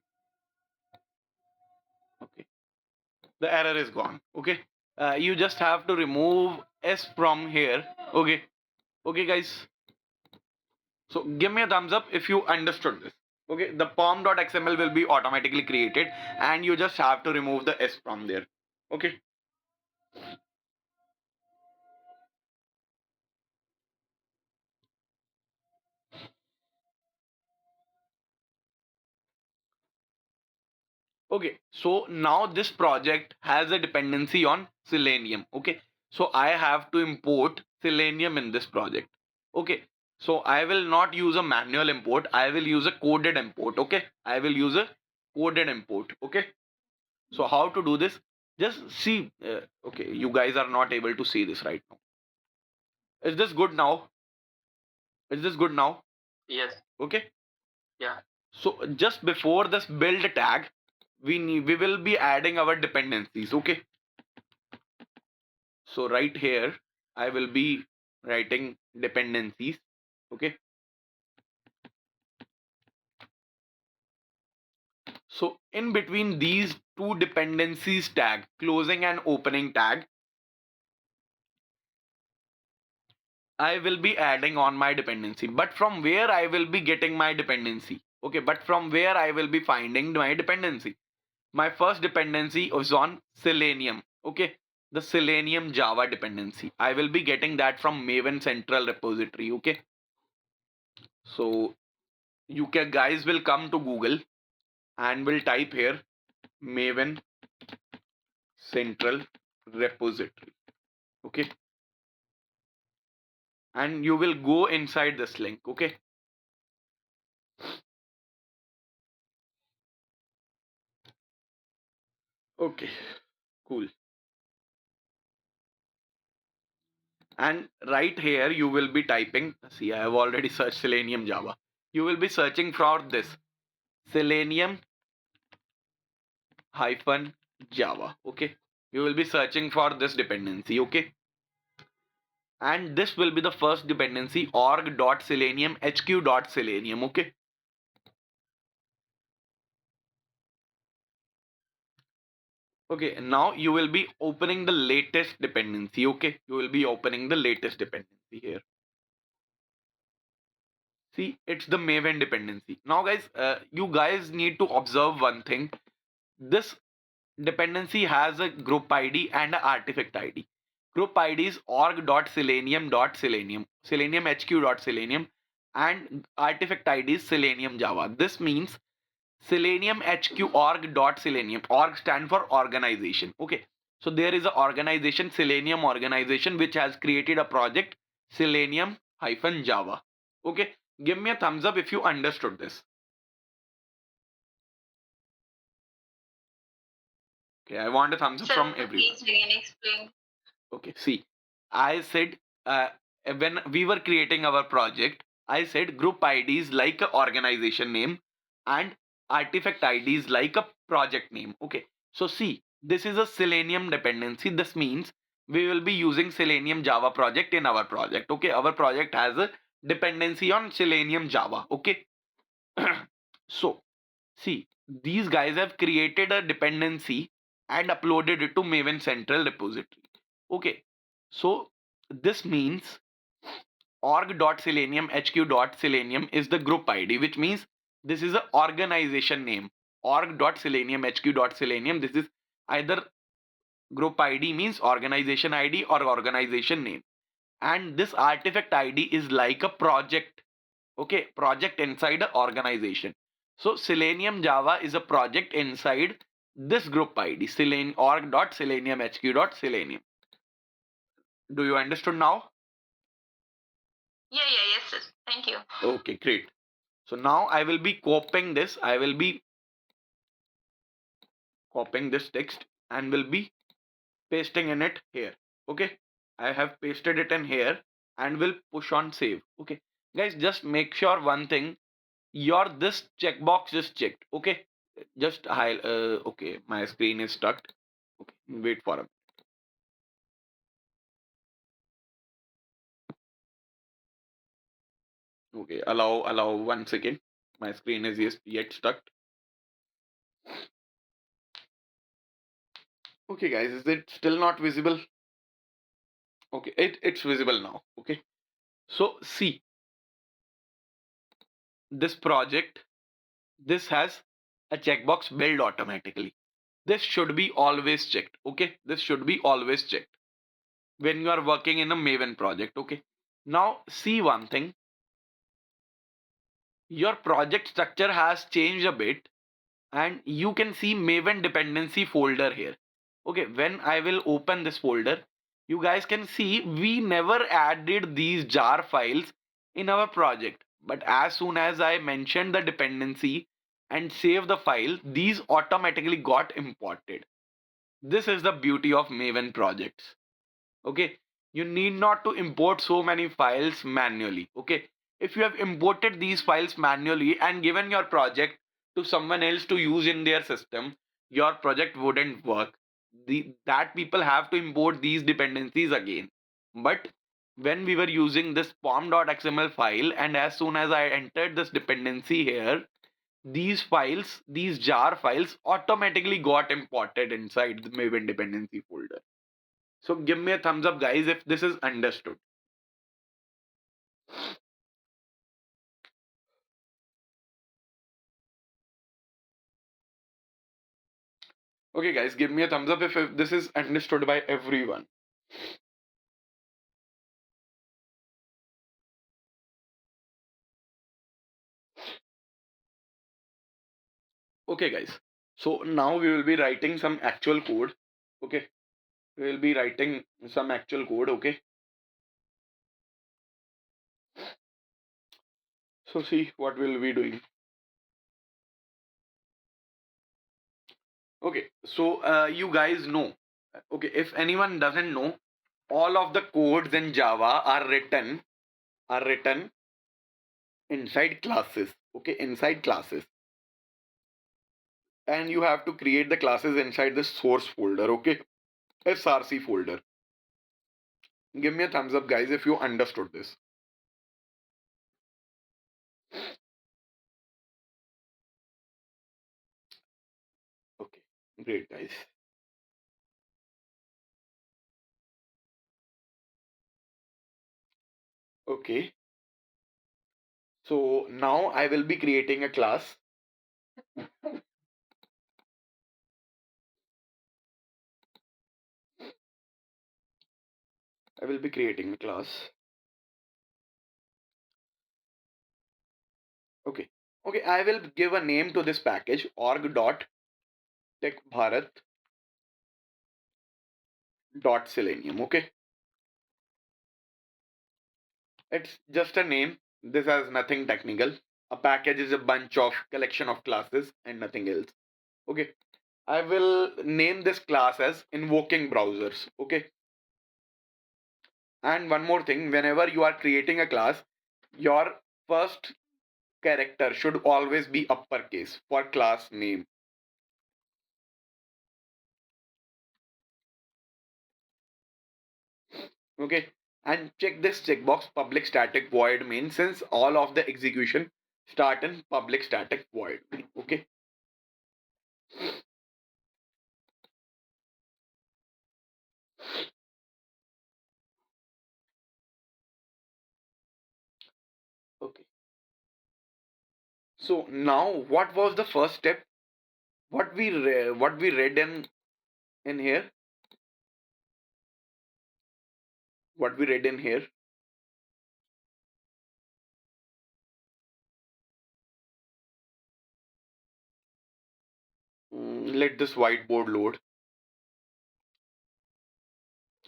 Okay, the error is gone. Okay, you just have to remove s from here. Okay, okay, guys. So give me a thumbs up if you understood this. Okay, the pom.xml will be automatically created, and you just have to remove the s from there. Okay. Okay, so now this project has a dependency on Selenium. Okay, so I have to import Selenium in this project. Okay, so I will not use a manual import, I will use a coded import. Okay, I will use a coded import. Okay, so how to do this? Just see. Okay, you guys are not able to see this right now. Is this good now? Is this good now? Yes. Okay, Yeah. so just before this build tag, we will be adding our dependencies. Okay, so right here, I will be writing dependencies. Okay. So in between these two dependencies tag, closing and opening tag, I will be adding on my dependency. But from where I will be getting my dependency? Okay. But from where I will be finding my dependency? My first dependency is on Selenium. Okay, the Selenium Java dependency. I will be getting that from Maven Central repository. Okay, so you can guys will come to Google and will type here Maven Central repository. Okay, and you will go inside this link. Okay, okay, cool. And right here you will be typing. See, I have already searched Selenium Java. You will be searching for this Selenium hyphen Java. Okay, you will be searching for this dependency. Okay, and this will be the first dependency org.selenium hq.selenium. Okay, okay, now you will be opening the latest dependency. Okay, you will be opening the latest dependency here. See, it's the Maven dependency. Now guys, you guys need to observe one thing. This dependency has a group ID and an artifact ID. Group ID is org.selenium.selenium, selenium hq.selenium, and artifact ID is selenium java. This means selenium hq org.selenium. Org stand for organization. Okay, so there is an organization, Selenium organization, which has created a project selenium hyphen java. Okay, give me a thumbs up if you understood this. Okay, I want a thumbs up from Sir, everyone. please again explain. Okay, see, I said when we were creating our project, I said group IDs like a organization name and artifact IDs like a project name. Okay, so see, this is a Selenium dependency. This means we will be using Selenium Java project in our project. Okay, our project has a dependency on Selenium Java. Okay, so see, these guys have created a dependency and uploaded it to Maven Central repository. Okay, so this means org.selenium hq.selenium is the group ID, which means this is an organization name. Org.selenium hq.selenium. This is either group ID means organization ID or organization name. And this artifact ID is like a project. Okay, project inside an organization. So Selenium Java is a project inside this group ID, org.selenium hq.selenium. Do you understood now? Yeah, yeah, yes, sir. Thank you. Okay, great. So now I will be copying this. I will be copying this text and will be pasting in it here. Okay, I have pasted it in here and will push on save. Okay, guys, just make sure one thing. Your this checkbox is checked. Okay, just okay, my screen is stuck. Okay, wait for a okay, allow 1 second. My screen is yet stuck. Okay, guys, is it still not visible? Okay, it's visible now. Okay, so see, this project, this has a checkbox build automatically. This should be always checked. Okay, this should be always checked when you are working in a Maven project. Okay, now see one thing. Your project structure has changed a bit and you can see Maven dependency folder here. Okay, when I will open this folder, you guys can see we never added these jar files in our project. But as soon as I mentioned the dependency and save the file, these automatically got imported. This is the beauty of Maven projects. Okay, you need not to import so many files manually. Okay, if you have imported these files manually and given your project to someone else to use in their system, your project wouldn't work. That people have to import these dependencies again. But when we were using this pom.xml file and as soon as I entered this dependency here, these files, these jar files automatically got imported inside the Maven dependency folder. So give me a thumbs up, guys, if this is understood. Okay, guys, give me a thumbs up if this is understood by everyone. Okay, guys. So now we will be writing some actual code. Okay, we will be writing some actual code. Okay, so see what we'll be doing. Okay, so you guys know. Okay, if anyone doesn't know, all of the codes in Java are written inside classes. Okay, inside classes, and you have to create the classes inside the source folder. Okay, src folder. Give me a thumbs up, guys, if you understood this. Okay, great, guys. Okay, so now I will be creating a class. I will be creating a class. Okay, okay, I will give a name to this package org.techbharat.selenium. Okay, it's just a name. This has nothing technical. A package is a bunch of collection of classes and nothing else. Okay, I will name this class as invoking browsers. Okay, and one more thing, whenever you are creating a class, your first character should always be uppercase for class name. Okay, and check this checkbox public static void main, since all of the execution start in public static void main. Okay, okay. So now what was the first step? What we read in here? What we read in here? Let this whiteboard load.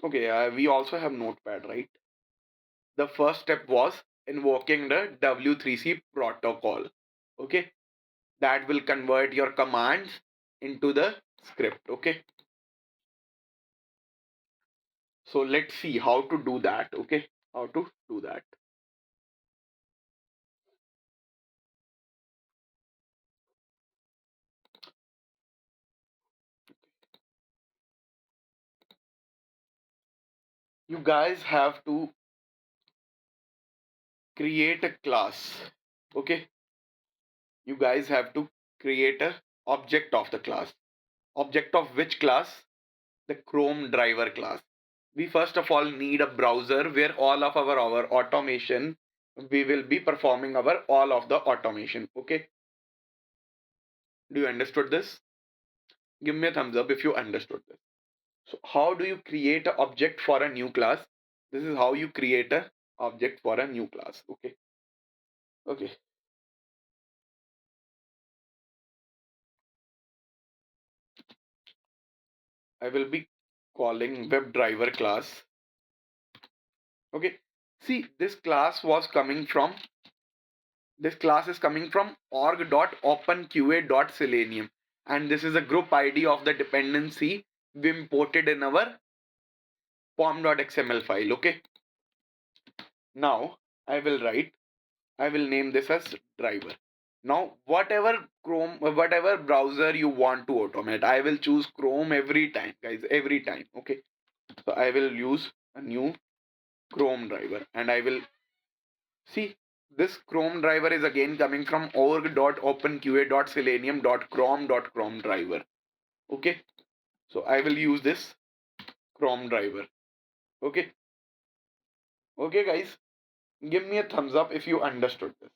Okay, we also have notepad, right? The first step was invoking the W3C protocol. Okay, that will convert your commands into the script. Okay, so let's see how to do that. Okay, how to do that. You guys have to create a class. Okay, you guys have to create a object of the class. Object of which class? The Chrome driver class. We first of all need a browser where all of our automation, we will be performing our all of the automation. Okay, do you understood this? Give me a thumbs up if you understood this. So how do you create an object for a new class? This is how you create a object for a new class. Okay, okay. I will be calling WebDriver class. Okay, see, this class is coming from org.openqa.selenium, and this is a group ID of the dependency we imported in our pom.xml file. Okay, now I will name this as driver. Now whatever browser you want to automate, I will choose Chrome every time, guys, every time. Okay, so I will use a new Chrome driver, and I will see, this Chrome driver is again coming from org.openqa.selenium.chrome.chrome driver. Okay, so I will use this Chrome driver. Okay, okay, guys, give me a thumbs up if you understood this.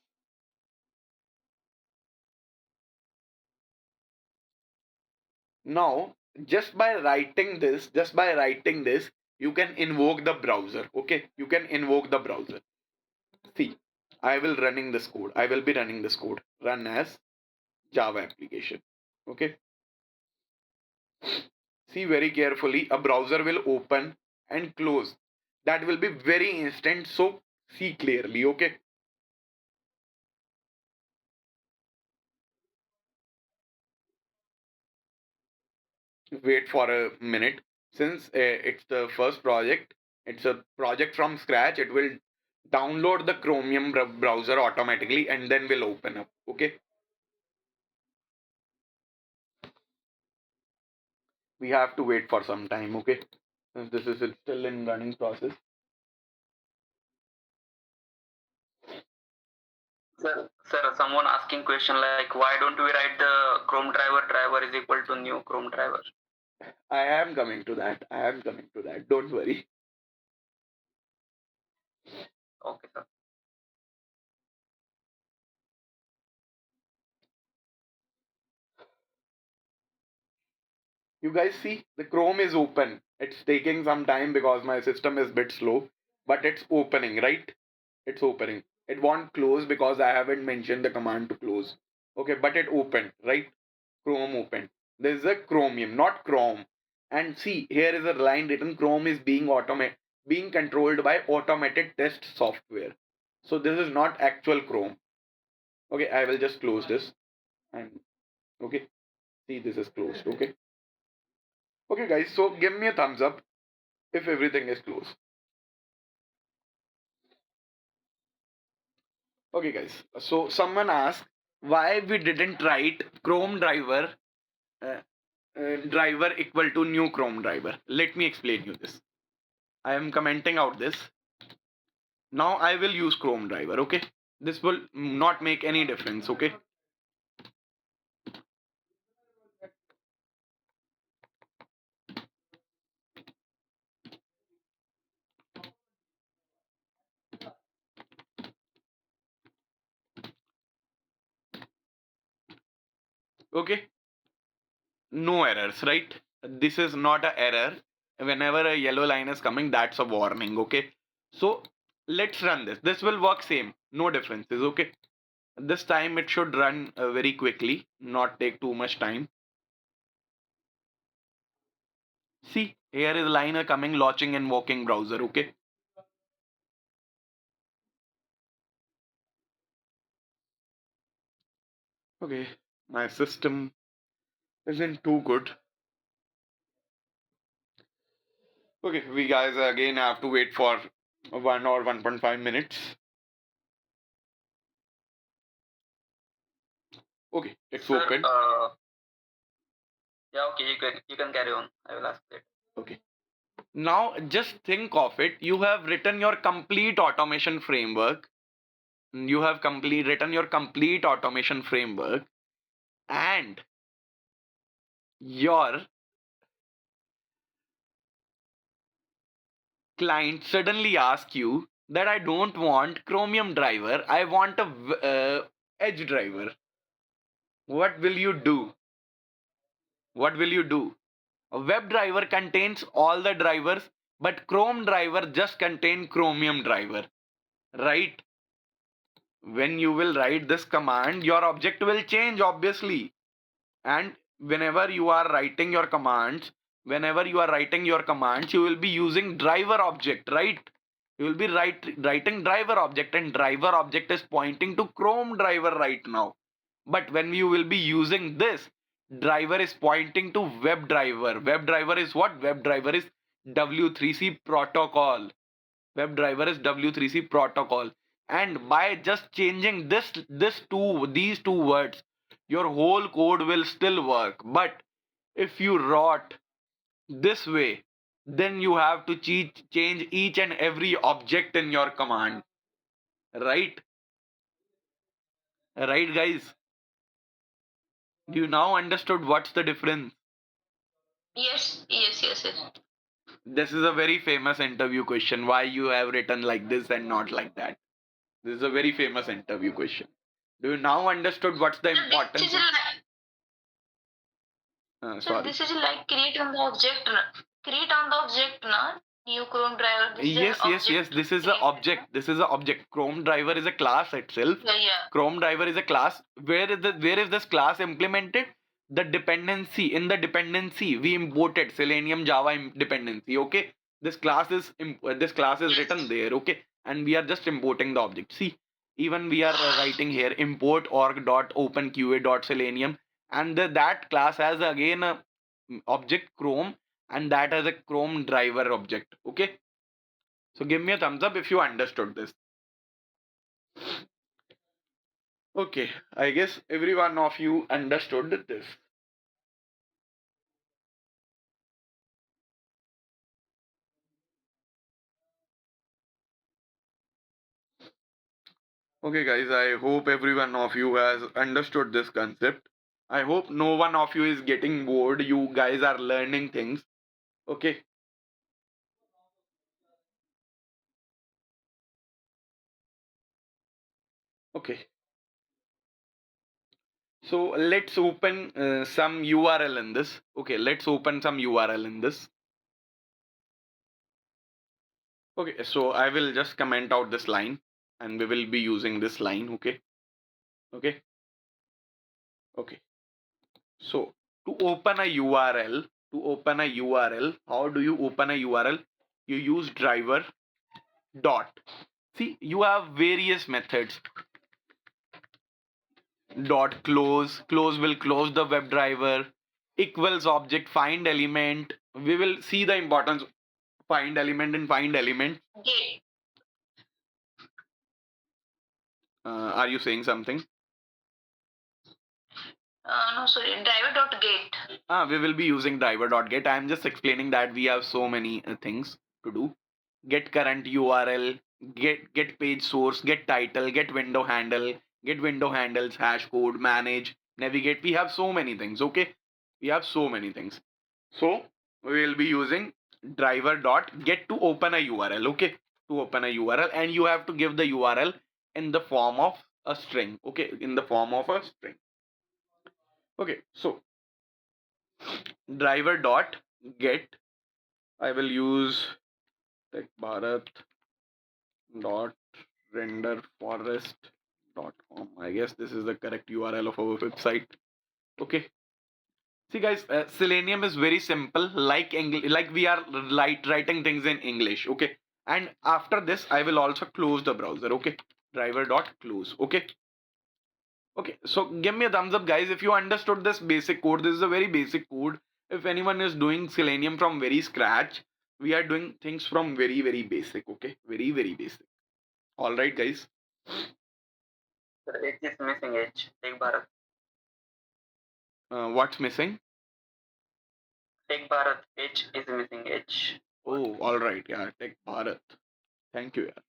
Now just by writing this, you can invoke the browser. Okay, you can invoke the browser. See, I will be running this code. Run as Java application. Okay, see very carefully. A browser will open and close. That will be very instant. So see clearly. Okay, wait for a minute. Since it's the first project, it's a project from scratch. It will download the Chromium browser automatically and then will open up. Okay, we have to wait for some time. Okay, since this is still in running process. Sir, someone asking question like, why don't we write the Chrome driver is equal to new Chrome driver? I am coming to that. I am coming to that. Don't worry. Okay, sir. You guys see the Chrome is open. It's taking some time because my system is a bit slow, but it's opening, right? It's opening. It won't close because I haven't mentioned the command to close. Okay, but it opened, right? Chrome opened. This is a Chromium, not Chrome. And see, here is a line written Chrome is being controlled by automated test software. So this is not actual Chrome. Okay, I will just close this and okay, see this is closed. Okay. Okay guys, so give me a thumbs up if everything is closed. Okay guys, so someone asked why we didn't write Chrome uh, driver equal to new Chrome driver. Let me explain you this. I am commenting out this. Now I will use Chrome driver. Okay, this will not make any difference. Okay, okay, no errors, right? This is not a error. Whenever a yellow line is coming, that's a warning. Okay, so let's run this. This will work same, no differences. Okay, this time it should run very quickly, not take too much time. See, here is liner coming, launching and walking browser. Okay, okay, my system isn't too good. Okay, we guys again have to wait for 1 or 1.5 minutes. Okay, it's Sir, open. yeah, okay, you can carry on. I will ask that. Okay. Now just think of it. You have written your complete automation framework. You have written your complete automation framework, and your client suddenly asks you that I don't want Chromium driver. I want a Edge driver. What will you do? What will you do? A web driver contains all the drivers, but Chrome driver just contain Chromium driver, right? When you will write this command, your object will change obviously. And whenever you are writing your commands, you will be using driver object, right? You will be writing driver object, and driver object is pointing to Chrome driver right now. But when you will be using this, driver is pointing to web driver. Web driver is what? Web driver is W3C protocol. Web driver is W3C protocol. And by just changing these two words, your whole code will still work. But if you wrote this way, then you have to change each and every object in your command. Right? Right, guys? You now understood what's the difference. Yes, yes, yes, yes. This is a very famous interview question. Why you have written like this and not like that? This is a very famous interview question. Do you now understood what's the So this importance is of? So Sorry. this is like create on the object, create on the object, na? New Chrome driver. This is Yes, the yes, yes. object This is a created, na? object. This is a object. Chrome driver is a class itself. Yeah, yeah. Chrome driver is a class. Where is this class implemented? The dependency. In the dependency, we imported Selenium Java dependency. Okay. This class is written Yes. there. Okay. And we are just importing the object. See, even we are writing here import org.openqa.selenium, and that class has again a object Chrome, and that has a Chrome driver object. Okay. So give me a thumbs up if you understood this. Okay, I guess every one of you understood this. Okay, guys, I hope every one of you has understood this concept. I hope no one of you is getting bored. You guys are learning things. Okay, okay. So let's open some URL in this. Okay, let's open some URL in this. Okay, so I will just comment out this line and we will be using this line. Okay, okay, okay. So to open a URL, how do you open a URL? You use driver dot. See, you have various methods. Dot close will close the web driver. Equals object find element. We will see the importance of find element and find element. Gate. Are you saying something? No, sorry. Driver dot gate. We will be using driver.get. I am just explaining that we have so many things to do. Get current URL, get page source, get title, get window handles, hash code, manage, navigate. We have so many things. Okay, we have so many things. So we will be using driver.get to open a URL. Okay, to open a URL, and you have to give the URL in the form of a string. Okay, in the form of a string. Okay, so driver dot get, I will use like Bharat dot render forest dot com. I guess this is the correct URL of our website. Okay, see guys, Selenium is very simple, like like we are writing things in English. Okay, and after this I will also close the browser. Okay, driver dot close. Okay, okay, so give me a thumbs up, guys, if you understood this basic code. This is a very basic code. If anyone is doing Selenium from very scratch, we are doing things from very, very basic. Okay, very, very basic. All right, guys. Sir, H is missing H. Take Bharat. What's missing? Take Bharat. H is missing H. Oh, all right. Yeah, take Bharat. Thank you. Yeah.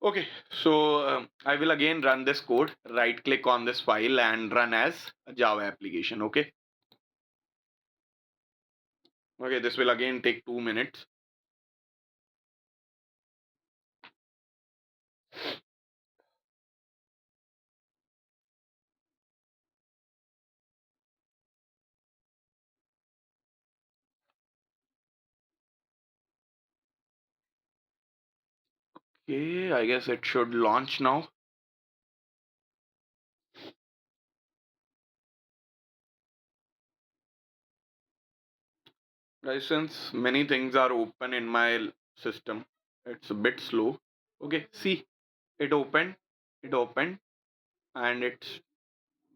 Okay, so I will again run this code. Right click on this file and run as a Java application. Okay. Okay, this will again take 2 minutes. Okay, I guess it should launch now. Guys, since many things are open in my system, it's a bit slow. Okay, see, it opened, it opened, and it's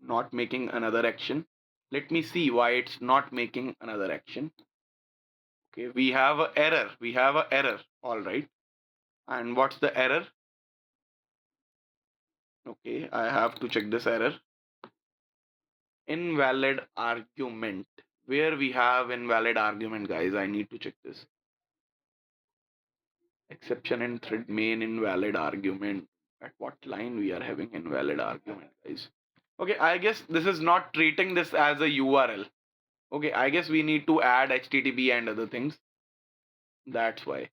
not making another action. Let me see why it's not making another action. Okay, we have a error. We have a error. All right. And what's the error? Okay, I have to check this error. Invalid argument. Where we have invalid argument, guys? I need to check this. Exception in thread main invalid argument. At what line we are having invalid argument, guys? Okay, I guess this is not treating this as a URL. Okay, I guess we need to add HTTP and other things. That's why.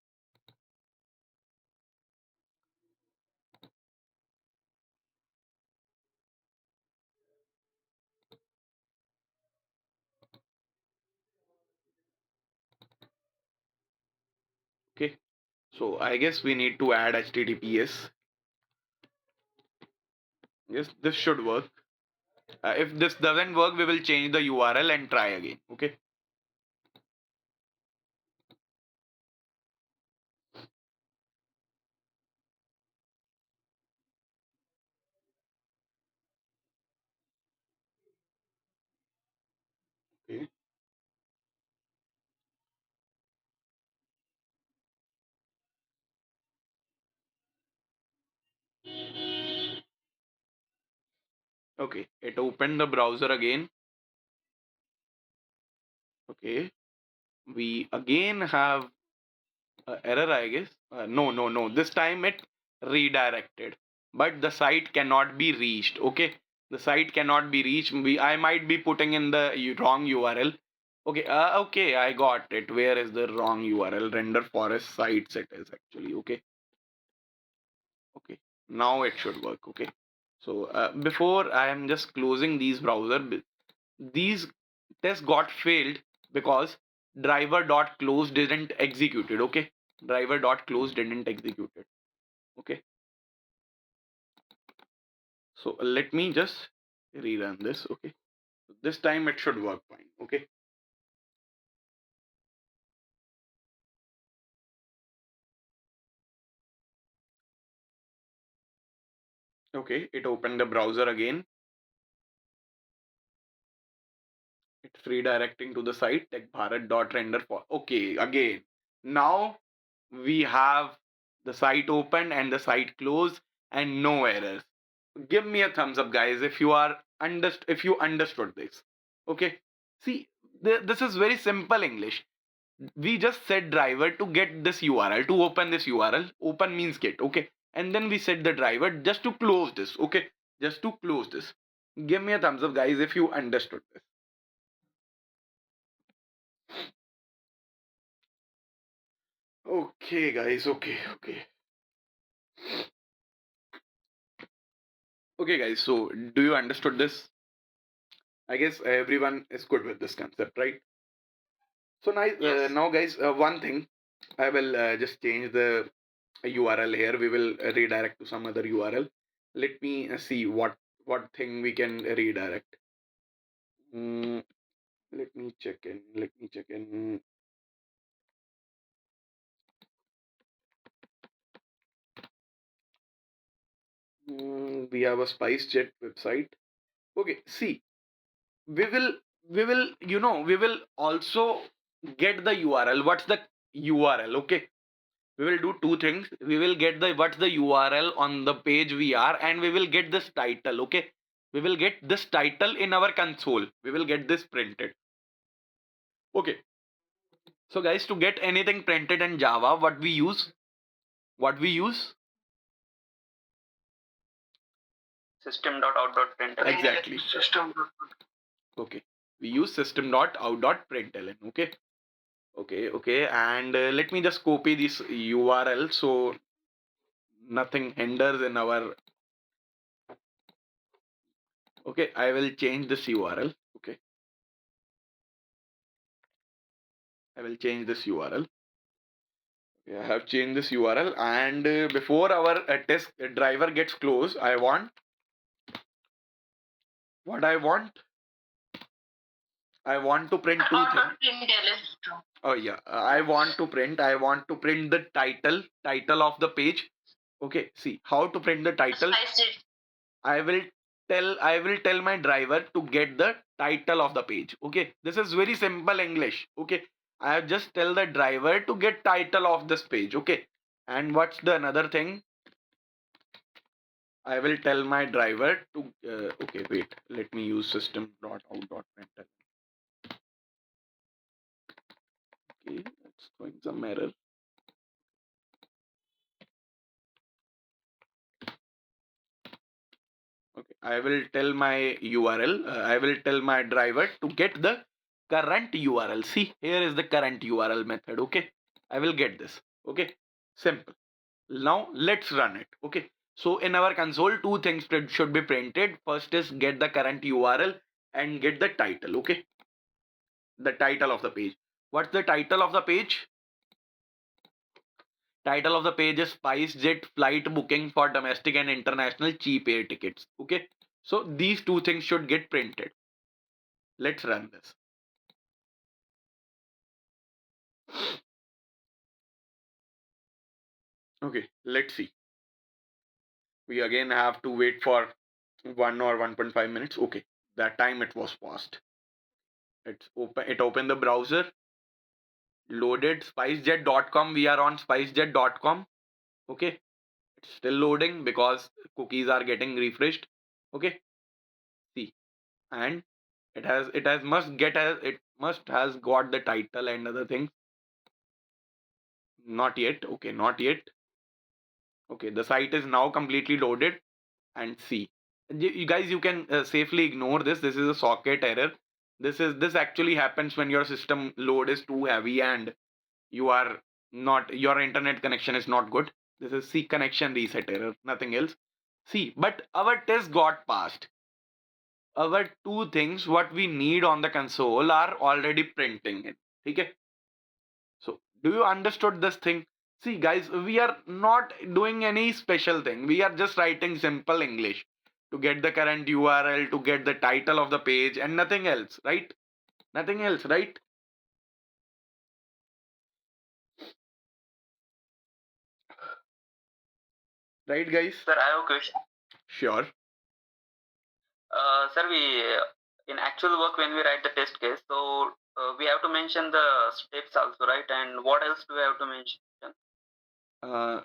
So I guess we need to add HTTPS. Yes, this should work. If this doesn't work, we will change the URL and try again. Okay. Okay. Okay. It opened the browser again. Okay. We again have error, I guess. No. This time it redirected, but the site cannot be reached. Okay, the site cannot be reached. I might be putting in the wrong URL. Okay, okay, I got it. Where is the wrong URL? Render forest sites. It is actually okay. Okay, now it should work. Okay, so before I am just closing these browser. These tests got failed because driver.close didn't execute it. Okay, driver.close didn't execute it. Okay, so let me just rerun this. Okay, this time it should work fine. Okay. Okay, it opened the browser again. It's redirecting to the site techbharat.render for. Okay, again. Now we have the site open and the site closed and no errors. Give me a thumbs up, guys, if you are if you understood this. Okay. See, this is very simple English. We just said driver to get this URL, to open this URL. Open means get. Okay. And then we said the driver just to close this. Okay. Just to close this. Give me a thumbs up, guys, if you understood this. Okay, guys. Okay. Okay, guys. So, do you understood this? I guess everyone is good with this concept, right? So nice. Yes. Now, guys, one thing I will just change the URL here. We will redirect to some other URL. Let me see what thing we can redirect. Mm, let me check in. Let me check in. We have a SpiceJet website. Okay, see, we will we will also get the URL. What's the URL? Okay, we will do two things. We will get the what's the URL on the page we are, and we will get this title. Okay, we will get this title in our console. We will get this printed. Okay, so guys, to get anything printed in Java, what we use System.out.println. exactly. System. Okay, we use system.out.println. Okay, and let me just copy this URL so nothing hinders in our. Okay, I will change this URL. Okay, I will change this URL. Okay, I have changed this URL, and before our test driver gets closed, I want what I want to print two things. Oh yeah, I want to print the title of the page. Okay, see how to print the title. I will I will tell my driver to get the title of the page. Okay, this is very simple English. Okay, I have just tell the driver to get title of this page. Okay, and what's the another thing? I will tell my driver to okay, wait, let me use system.out.println. Okay, that's throwing some error. Okay, I will tell my URL. I will tell my driver to get the current URL. See, here is the current URL method. Okay, I will get this. Okay, simple. Now let's run it. Okay, so in our console, two things should be printed. First is get the current URL and get the title. Okay, the title of the page. What's the title of the page? Title of the page is SpiceJet flight booking for domestic and international cheap air tickets. Okay, so these two things should get printed. Let's run this. Okay, let's see. We again have to wait for 1 or 1.5 minutes. Okay, that time it was fast. It's open. It opened the browser, loaded spicejet.com. We are on spicejet.com. Okay, it's still loading because cookies are getting refreshed. Okay, see, and it has must has got the title and other things. Not yet. Okay, not yet. Okay, the site is now completely loaded. And see, you guys, you can safely ignore this. This is a socket error. This actually happens when your system load is too heavy and you are not your internet connection is not good. This is C connection reset error, nothing else. See, but our test got passed. Our two things what we need on the console are already printing it. Okay, so do you understood this thing? See guys, we are not doing any special thing. We are just writing simple English to get the current URL, to get the title of the page and nothing else, right? Nothing else, right? Right guys? Sir, I have a question. Sure. Sir, we in actual work when we write the test case, so we have to mention the steps also, right? And what else do we have to mention?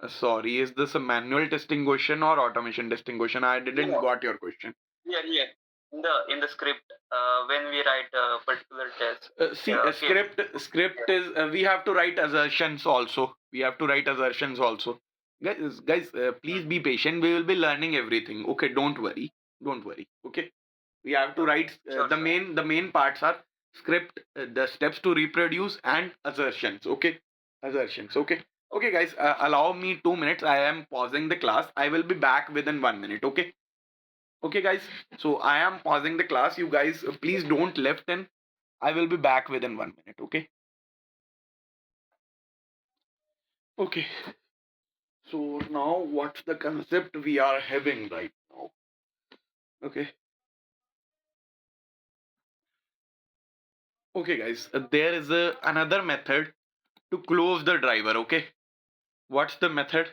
Sorry, is this a manual testing question or automation testing question? I didn't Yeah, got your question. yeah. In the script, when we write a particular test See, a case. script is we have to write assertions also. We have to write assertions also. Guys, please be patient. We will be learning everything. Okay, don't worry, don't worry. Okay, we have to write Sure, the sure. main parts are script, the steps to reproduce and assertions. Okay, assertions. Okay, okay, guys. Allow me 2 minutes. I am pausing the class. I will be back within 1 minute. Okay. Okay, guys. So I am pausing the class. You guys, please don't left in. I will be back within 1 minute. Okay. Okay. So now what's the concept we are having right now? Okay. Okay, guys. There is another method to close the driver. Okay. What's the method?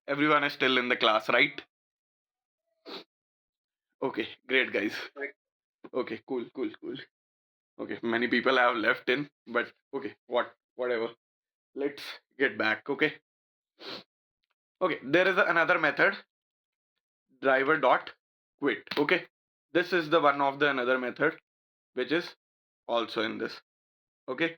Everyone is still in the class, right? Okay. Great, guys. Okay. Cool. Cool. Cool. Okay. Many people have left in, but okay. Whatever. Let's get back. Okay. Okay. There is another method. Driver dot quit. Okay. This is the one of the another method which is also in this. Okay.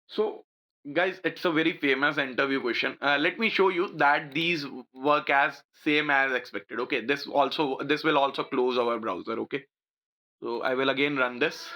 So guys, it's a very famous interview question. Let me show you that these work as same as expected. Okay, this will also close our browser. Okay, so I will again run this.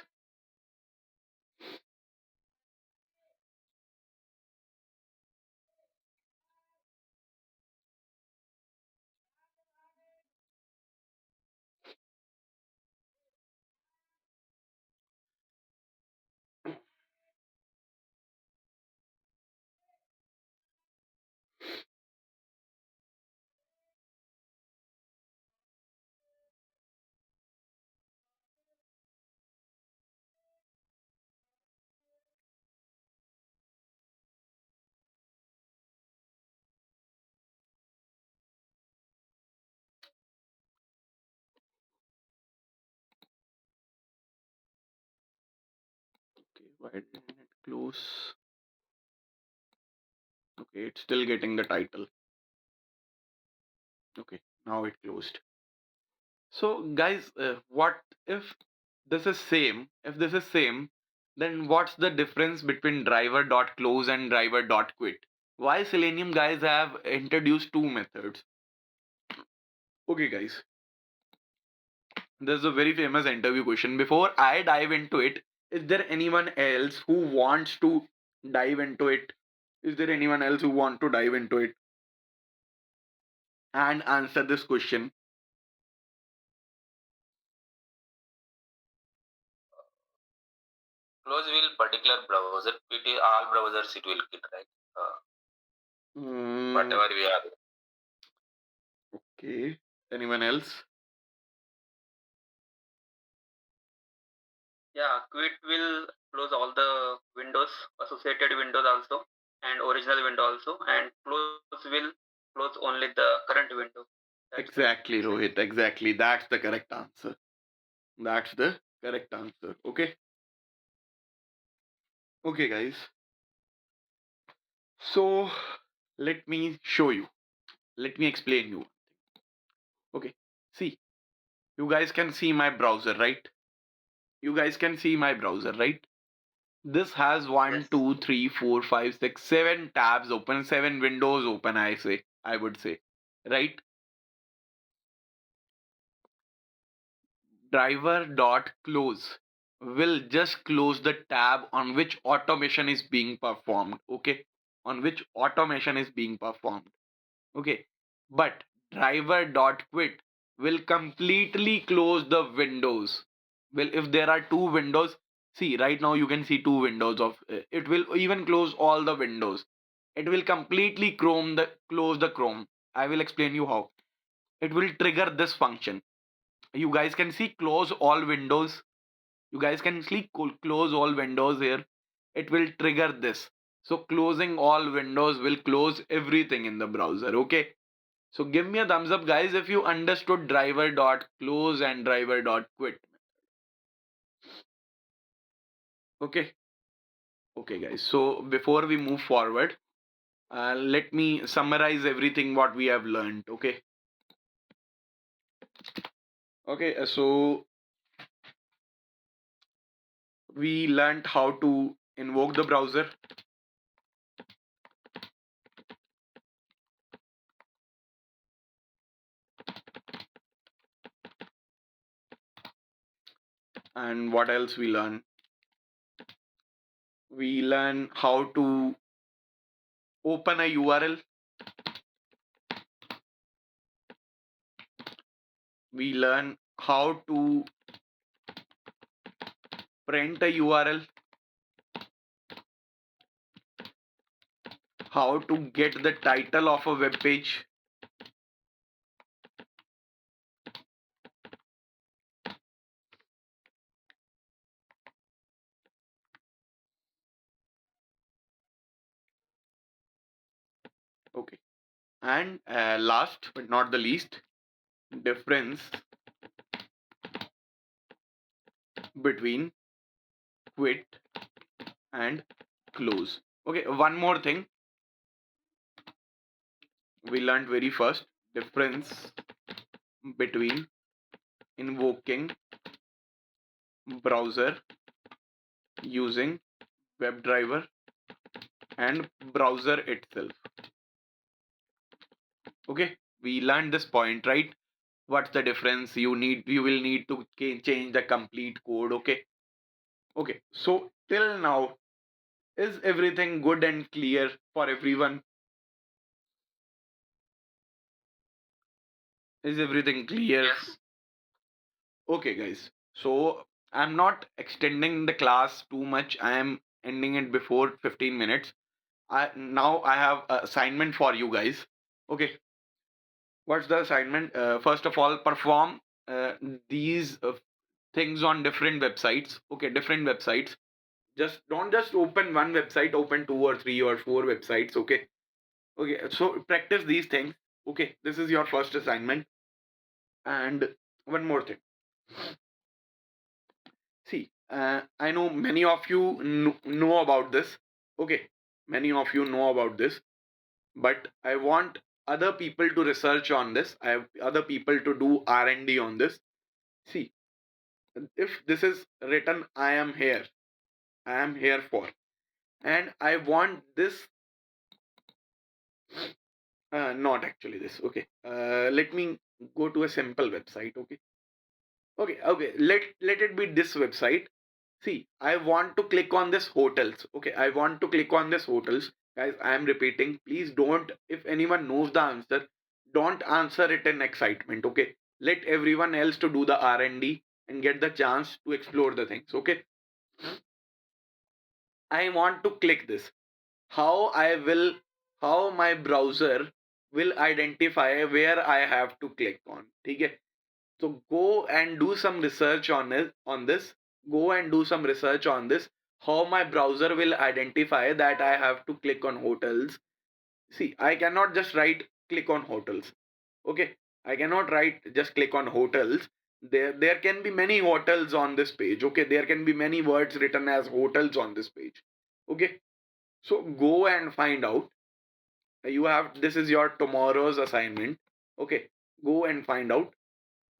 Okay, why didn't it close? Okay, it's still getting the title. Okay, now it closed. So guys, what if this is same? If this is same, then what's the difference between driver dot close and driver dot quit? Why Selenium guys have introduced two methods? Okay, guys, there's a very famous interview question. Before I dive into it, is there anyone else who wants to dive into it? Is there anyone else who want to dive into it and answer this question? close will particular browser. It is all browsers. It will get right. Whatever we are. Okay. Anyone else? Yeah, quit will close all the windows, associated windows also, and original window also, and close will close only the current window. That's the Exactly, difference. Rohit. Exactly. That's the correct answer. That's the correct answer. Okay. Okay, guys. So let me show you. Let me explain you. Okay. See, you guys can see my browser, right? You guys can see my browser, right? This has one, Yes. 2, 3, 4, 5, 6, 7 tabs open, 7 windows open, I would say. Right? Driver dot close will just close the tab on which automation is being performed. Okay? On which automation is being performed. Okay? But driver dot quit will completely close the windows. Well, if there are two windows, see right now you can see two windows of it will even close all the windows. It will completely close the Chrome. I will explain you how. It will trigger this function. You guys can see close all windows. You guys can see close all windows here. It will trigger this. So closing all windows will close everything in the browser. Okay. So give me a thumbs up, guys, if you understood driver dot close and driver dot quit. Okay. Okay, guys. So before we move forward, let me summarize everything what we have learned. Okay. Okay. So we learned how to invoke the browser, and what else we learn? We learn how to open a URL. We learn how to print a URL, how to get the title of a web page. Okay. And last but not the least, difference between quit and close. Okay, one more thing we learned very first, difference between invoking browser using WebDriver and browser itself. Okay, we learned this point, right? What's the difference? You will need to change the complete code. Okay. Okay, so till now, is everything good and clear for everyone? Is everything clear? Yes. Okay, guys. So I'm not extending the class too much. I am ending it before 15 minutes. I have a assignment for you guys. Okay, what's the assignment? First of all, perform uh, these things on different websites. Okay, different websites. Just don't just open one website. Open two or three or four websites. Okay. Okay. So practice these things. Okay, this is your first assignment. And one more thing. See, I know many of you know about this. Okay, many of you know about this, but I want other people to research on this. I have other people to do R&D on this. See, if this is written, I am here. I am here for, and I want this. Not actually this. Okay. Let me go to a simple website. Okay. Okay. Okay. Let it be this website. See, I want to click on this hotels. Okay, I want to click on this hotels. Guys, I am repeating. Please don't, if anyone knows the answer, don't answer it in excitement. Okay, let everyone else to do the R&D and get the chance to explore the things. Okay, I want to click this. How I will, how my browser will identify where I have to click on. Okay. So go and do some research on it, on this. Go and do some research on this. How my browser will identify that I have to click on hotels. See, I cannot just write click on hotels. Okay, I cannot write just click on hotels. There can be many hotels on this page. Okay, there can be many words written as hotels on this page. Okay, so go and find out. You have, this is your tomorrow's assignment. Okay, go and find out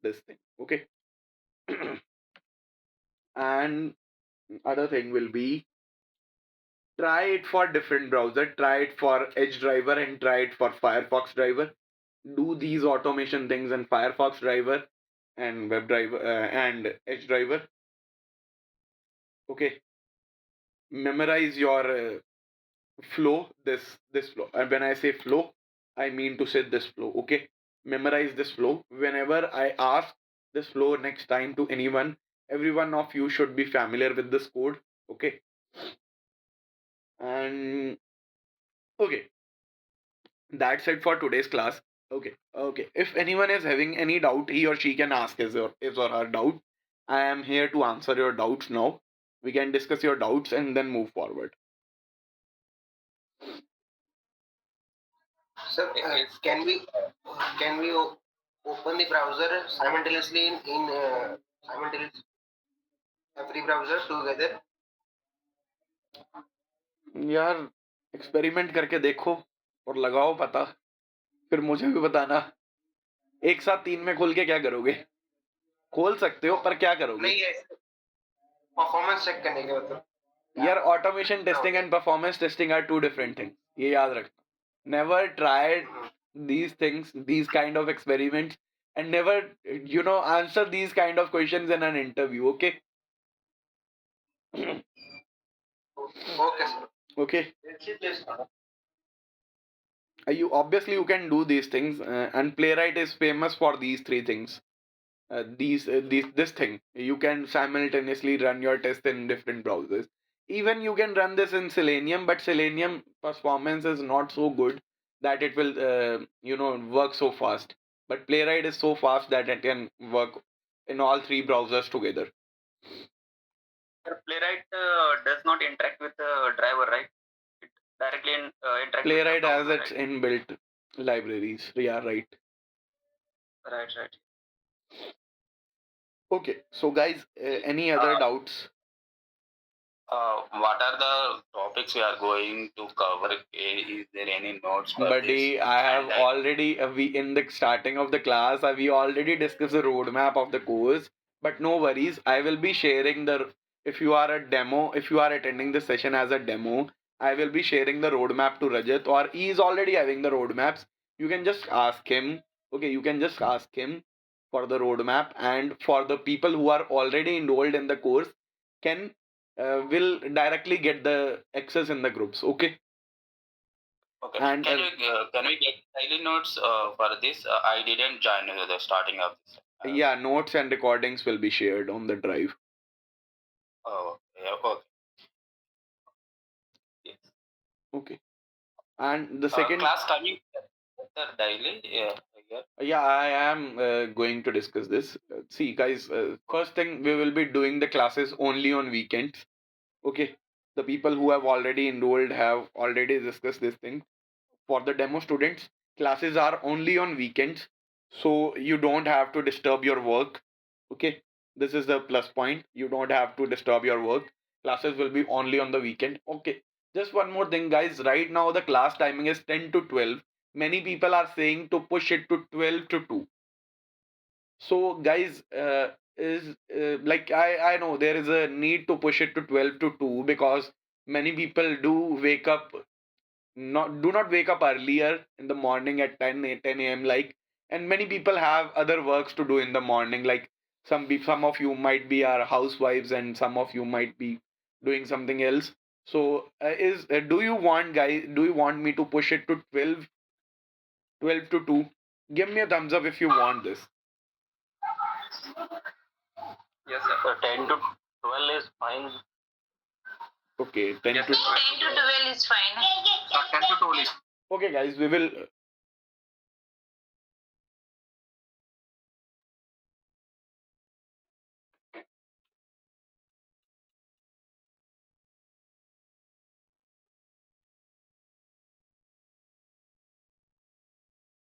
this thing. Okay. And other thing will be, try it for different browser, try it for Edge driver and try it for Firefox driver. Do these automation things in Firefox driver and web driver and Edge driver. Okay, memorize your flow, this flow, and when I say flow, I mean to say this flow. Okay, memorize this flow. Whenever I ask this flow next time to anyone, every one of you should be familiar with this code. Okay. And okay, that's it for today's class. Okay, okay. If anyone is having any doubt, he or she can ask his or her doubt. I am here to answer your doubts now. We can discuss your doubts and then move forward. Sir, can we open the browser simultaneously in simultaneously every browser together? यार, experiment करके देखो और लगाओ पता, फिर मुझे भी बताना। एक साथ तीन में खोल के क्या करोगे? खोल सकते हो पर क्या करोगे? नहीं है परफॉर्मेंस चेक करने के मतलब। यार, automation testing and performance testing are two different things, ये याद रखना। Never tried these things, these kind of experiments, and never, answer these kind of questions in an interview. Okay. Okay, sir. Okay. You obviously you can do these things, and Playwright is famous for these three things. These this thing, you can simultaneously run your test in different browsers. Even you can run this in Selenium, but Selenium performance is not so good that it will work so fast. But Playwright is so fast that it can work in all three browsers together. Playwright does not interact with the driver, right? It directly interacts Playwright with the has browser, its right? inbuilt libraries. Yeah, right. Right, right. Okay, so guys, any other doubts? What are the topics we are going to cover? Is there any notes for this? Buddy, I have already, we in the starting of the class, we already discussed the roadmap of the course. But no worries, I will be sharing the, if you are a demo, if you are attending the session as a demo, I will be sharing the roadmap to Rajat, or he is already having the roadmaps. You can just ask him. Okay, you can just ask him for the roadmap, and for the people who are already enrolled in the course, can will directly get the access in the groups. Okay. Okay. And Can we get daily notes for this? I didn't join the starting of this. yeah, notes and recordings will be shared on the drive. Oh, yeah, okay. Yes. Okay. And the second class timing daily. Yeah. yeah, I am going to discuss this. See, guys, first thing, we will be doing the classes only on weekends. Okay. The people who have already enrolled have already discussed this thing. For the demo students, classes are only on weekends, so you don't have to disturb your work. Okay, this is the plus point. You don't have to disturb your work. Classes will be only on the weekend. Okay, just one more thing, guys. Right now, the class timing is 10 to 12. Many people are saying to push it to 12 to 2. So, guys, is like I know there is a need to push it to 12 to 2 because many people do wake up, do not wake up earlier in the morning at 10 a.m. like, and many people have other works to do in the morning, like some of you might be our housewives and some of you might be doing something else. So is do you want, guys, do you want me to push it to 12 to 2? Give me a thumbs up if you want this. Yes, sir. 10 to 12 is fine. Okay, 10 Yes, to 10 10 to 12 is fine. 10 to 12 is okay, guys. We will